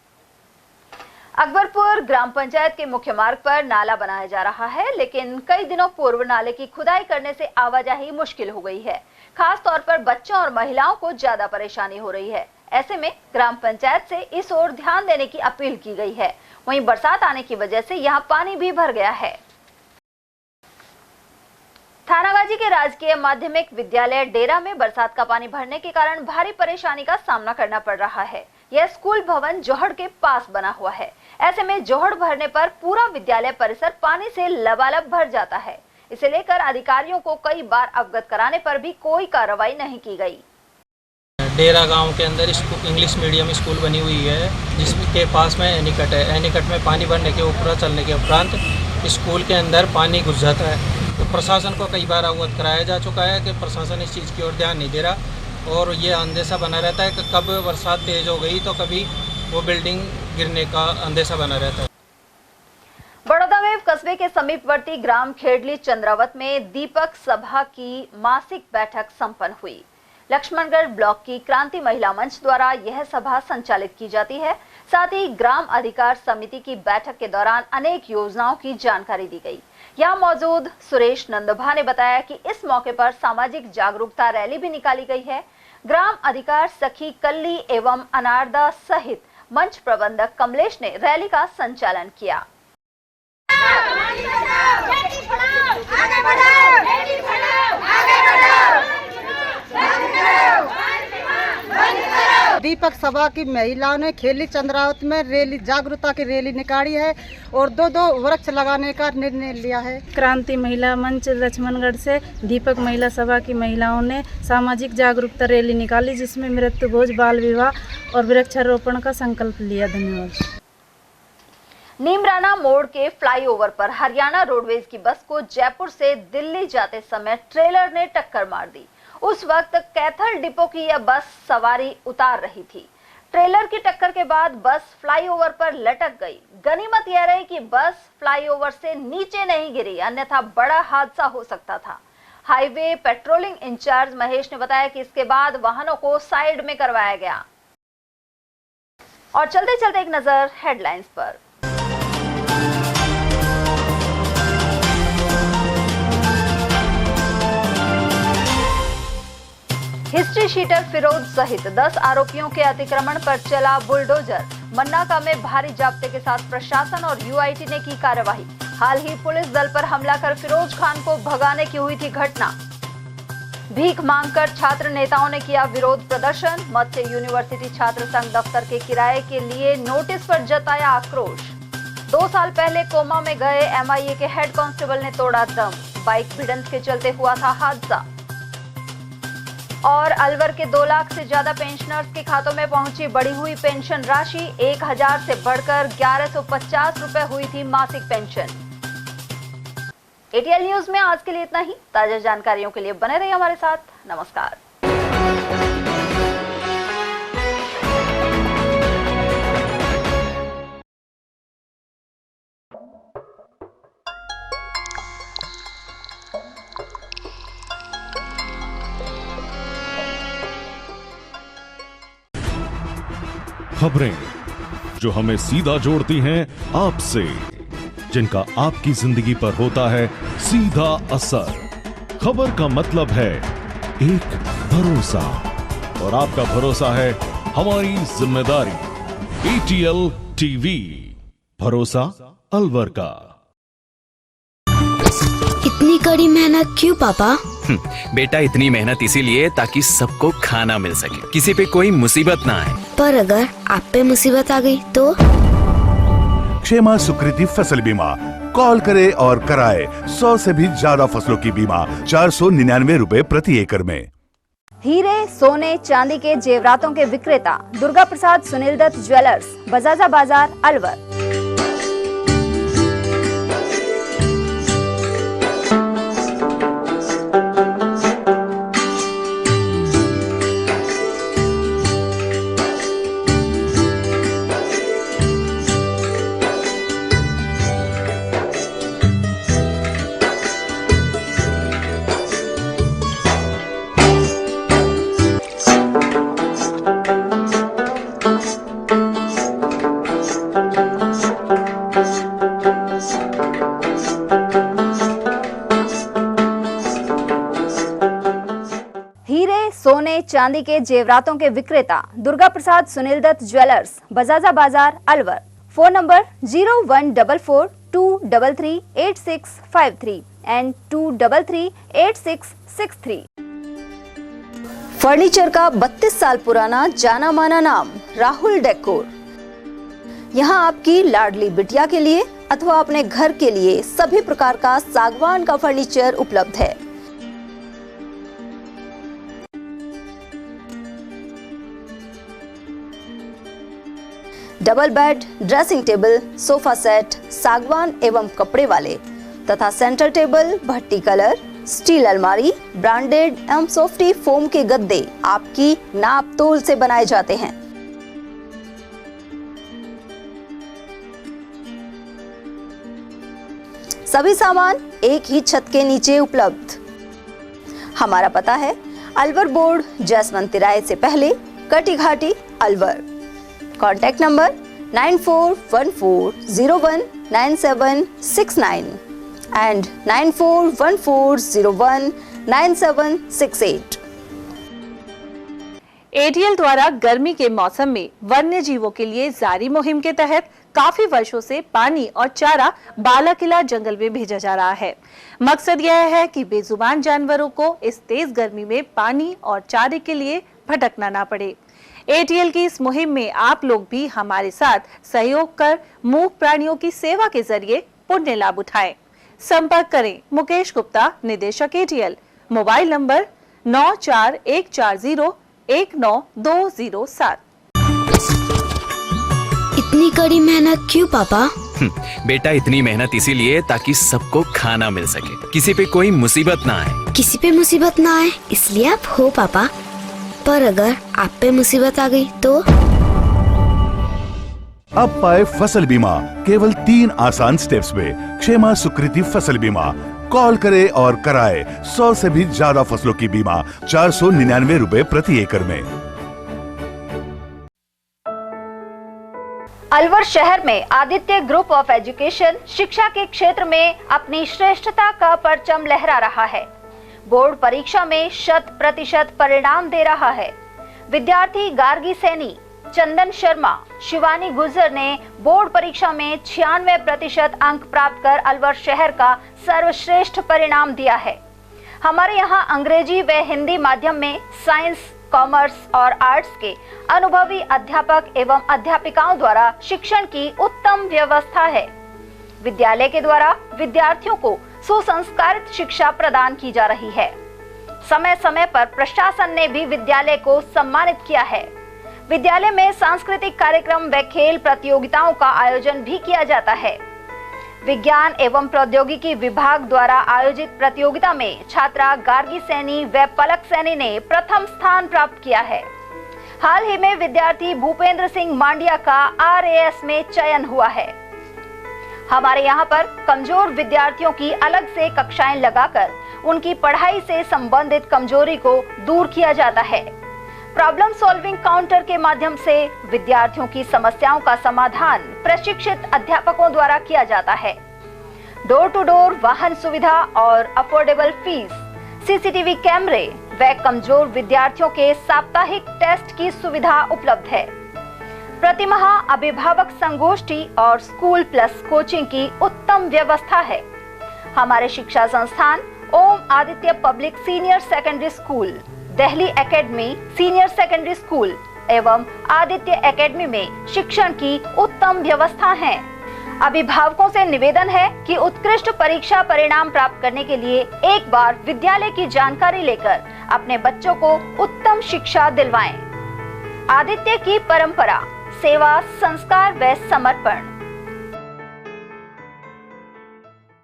अकबरपुर ग्राम पंचायत के मुख्य मार्ग पर नाला बनाया जा रहा है, लेकिन कई दिनों पूर्व नाले की खुदाई करने से आवाजाही मुश्किल हो गई है। खास तौर पर बच्चों और महिलाओं को ज्यादा परेशानी हो रही है। ऐसे में ग्राम पंचायत से इस ओर ध्यान देने की अपील की गई है। वहीं बरसात आने की वजह से यहां पानी भी भर गया है। थानागाजी के राजकीय माध्यमिक विद्यालय डेरा में बरसात का पानी भरने के कारण भारी परेशानी का सामना करना पड़ रहा है। यह स्कूल भवन जोहड़ के पास बना हुआ है। ऐसे में जोहड़ भरने पर पूरा विद्यालय परिसर पानी से लबालब भर जाता है। इसे लेकर अधिकारियों को कई बार अवगत कराने पर भी कोई कार्रवाई नहीं की गई। डेरा गांव के अंदर इंग्लिश मीडियम स्कूल बनी हुई है, जिसके पास में एनीकट है। एनीकट में पानी भरने के ऊपर चलने के उपरांत स्कूल के अंदर पानी घुस जाता है। तो प्रशासन को कई बार अवगत कराया जा चुका है कि प्रशासन इस चीज़ की ओर ध्यान नहीं दे रहा, और ये अंदेशा बना रहता है कि कब बरसात तेज हो गई तो कभी वो बिल्डिंग गिरने का अंदेशा बना रहता है। बड़ौदा में कस्बे के समीपवर्ती ग्राम खेड़ली चंद्रावत में दीपक सभा की मासिक बैठक संपन्न हुई। लक्ष्मणगढ़ ब्लॉक की क्रांति महिला मंच द्वारा यह सभा संचालित की जाती है। साथ ही ग्राम अधिकार समिति की बैठक के दौरान अनेक योजनाओं की जानकारी दी गई। यहाँ मौजूद सुरेश नंदभा ने बताया कि इस मौके पर सामाजिक जागरूकता रैली भी निकाली गई है। ग्राम अधिकार सखी कल्ली एवं अनारदा सहित मंच प्रबंधक कमलेश ने रैली का संचालन किया। दीपक सभा की महिलाओं ने खेली चंद्रावत में रैली, जागरूकता की रैली निकाली है और दो वृक्ष लगाने का निर्णय लिया है। क्रांति महिला मंच लक्ष्मणगढ़ से दीपक महिला सभा की महिलाओं ने सामाजिक जागरूकता रैली निकाली, जिसमें मृत्यु भोज, बाल विवाह और वृक्षारोपण का संकल्प लिया। धन्यवाद। नीमराना मोड़ के फ्लाईओवर पर हरियाणा रोडवेज की बस को जयपुर से दिल्ली जाते समय ट्रेलर ने टक्कर मार दी। उस वक्त कैथल डिपो की यह बस सवारी उतार रही थी। ट्रेलर की टक्कर के बाद बस फ्लाईओवर पर लटक गई। गनीमत यह रही कि बस फ्लाईओवर से नीचे नहीं गिरी, अन्यथा बड़ा हादसा हो सकता था। हाईवे पेट्रोलिंग इंचार्ज महेश ने बताया कि इसके बाद वाहनों को साइड में करवाया गया। और चलते चलते एक नजर हेडलाइंस पर। बिजली शीटर फिरोज सहित 10 आरोपियों के अतिक्रमण पर चला बुलडोजर। मन्नाका में भारी जाब्ते के साथ प्रशासन और यूआईटी ने की कार्यवाही। हाल ही पुलिस दल पर हमला कर फिरोज खान को भगाने की हुई थी घटना। भीख मांगकर छात्र नेताओं ने किया विरोध प्रदर्शन। मत्स्य यूनिवर्सिटी छात्र संघ दफ्तर के किराए के लिए नोटिस पर जताया आक्रोश। 2 साल पहले कोमा में गए एमआईए के हेड कांस्टेबल ने तोड़ा दम। बाइक भिड़ंत के चलते हुआ था हादसा। और अलवर के 2 लाख से ज्यादा पेंशनर्स के खातों में पहुंची बढ़ी हुई पेंशन राशि। 1000 से बढ़कर 1150 रुपए हुई थी मासिक पेंशन। एटीएल न्यूज में आज के लिए इतना ही। ताजा जानकारियों के लिए बने रहिए हमारे साथ। नमस्कार। खबरें जो हमें सीधा जोड़ती हैं आपसे, जिनका आपकी जिंदगी पर होता है सीधा असर। खबर का मतलब है एक भरोसा, और आपका भरोसा है हमारी जिम्मेदारी। एटीएल टीवी, भरोसा अलवर का। इतनी कड़ी मेहनत क्यों पापा? बेटा, इतनी मेहनत इसीलिए ताकि सबको खाना मिल सके, किसी पे कोई मुसीबत ना आए। पर अगर आप पे मुसीबत आ गई तो? क्षेमा सुकृति फसल बीमा, कॉल करे और कराए 100 से भी ज्यादा फसलों की बीमा 499 रुपए प्रति एकड़ में। हीरे, सोने, चांदी के जेवरातों के विक्रेता दुर्गा प्रसाद सुनील दत्त ज्वेलर्स, बजाजा बाजार, अलवर। सोने चांदी के जेवरातों के विक्रेता दुर्गा प्रसाद सुनील दत्त ज्वेलर्स, बजाजा बाजार, Alwar. Phone number 0144233863 and 2338663। Furniture का 32 साल पुराना जाना माना नाम राहुल डेकोर। यहाँ आपकी लाडली बिटिया के लिए अथवा अपने घर के लिए सभी प्रकार का सागवान का फर्नीचर उपलब्ध है। Double bed, dressing table, sofa set सागवान एवं कपड़े वाले तथा सेंटर टेबल, भट्टी कलर, स्टील अलमारी, ब्रांडेड एवं सॉफ्टी फोम के गद्दे आपकी नाप तोल से बनाए जाते हैं। सभी सामान एक ही छत के नीचे उपलब्ध। हमारा पता है अलवर बोर्ड, जैसमंत तिराहे से पहले, Kati Ghati, Alwar. Contact number 9414019769 and 9414019768। ATL द्वारा गर्मी के मौसम में वन्य जीवों के लिए जारी मुहिम के तहत काफी वर्षों से पानी और चारा बालाकिला जंगल में भेजा जा रहा है। मकसद यह है कि बेजुबान जानवरों को इस तेज गर्मी में पानी और चारे के लिए भटकना ना पड़े। एटीएल की इस मुहिम में आप लोग भी हमारे साथ सहयोग कर मूक प्राणियों की सेवा के जरिए पुण्य लाभ उठाएं। संपर्क करें मुकेश गुप्ता, निदेशक एटीएल, मोबाइल नंबर 9414019207। इतनी कड़ी मेहनत क्यों पापा? बेटा, इतनी मेहनत इसीलिए ताकि सबको खाना मिल सके, किसी पे कोई मुसीबत ना आए। किसी पे मुसीबत ना आए इसलिए आप हो पापा। पर अगर आप पे मुसीबत आ गई तो? अब पाए फसल बीमा केवल 3 आसान स्टेप्स में। क्षेमा सुकृति फसल बीमा, कॉल करे और कराए 100 से भी ज्यादा फसलों की बीमा 499 रुपए प्रति एकड़ में। अलवर शहर में आदित्य ग्रुप ऑफ एजुकेशन शिक्षा के क्षेत्र में अपनी श्रेष्ठता का परचम लहरा रहा है। बोर्ड परीक्षा में 100% परिणाम दे रहा है। विद्यार्थी गार्गी सैनी, चंदन शर्मा, शिवानी गुर्जर ने बोर्ड परीक्षा में 96% अंक प्राप्त कर अलवर शहर का सर्वश्रेष्ठ परिणाम दिया है। हमारे यहाँ अंग्रेजी व हिंदी माध्यम में साइंस, कॉमर्स और आर्ट्स के अनुभवी अध्यापक एवं अध्यापिकाओं द्वारा शिक्षण की उत्तम व्यवस्था है। विद्यालय के द्वारा विद्यार्थियों को सुसंस्कारित शिक्षा प्रदान की जा रही है। समय समय पर प्रशासन ने भी विद्यालय को सम्मानित किया है। विद्यालय में सांस्कृतिक कार्यक्रम व खेल प्रतियोगिताओं का आयोजन भी किया जाता है। विज्ञान एवं प्रौद्योगिकी विभाग द्वारा आयोजित प्रतियोगिता में छात्रा गार्गी सैनी व पलक सैनी ने प्रथम स्थान प्राप्त किया है। हाल ही में विद्यार्थी भूपेंद्र सिंह मांडिया का RAS में चयन हुआ है। हमारे यहाँ पर कमजोर विद्यार्थियों की अलग से कक्षाएं लगाकर उनकी पढ़ाई से संबंधित कमजोरी को दूर किया जाता है। प्रॉब्लम सॉल्विंग काउंटर के माध्यम से विद्यार्थियों की समस्याओं का समाधान प्रशिक्षित अध्यापकों द्वारा किया जाता है। डोर टू डोर वाहन सुविधा और अफोर्डेबल फीस, CCTV कैमरे व कमजोर विद्यार्थियों के साप्ताहिक टेस्ट की सुविधा उपलब्ध है। प्रतिमाह अभिभावक संगोष्ठी और स्कूल प्लस कोचिंग की उत्तम व्यवस्था है। हमारे शिक्षा संस्थान Om Aditya public senior secondary school, Delhi academy senior secondary school एवं आदित्य एकेडमी में शिक्षण की उत्तम व्यवस्था है। अभिभावकों से निवेदन है कि उत्कृष्ट परीक्षा परिणाम प्राप्त करने के लिए एक बार विद्यालय की जानकारी लेकर अपने बच्चों को उत्तम शिक्षा दिलवाएं। आदित्य की परंपरा, सेवा, संस्कार व समर्पण।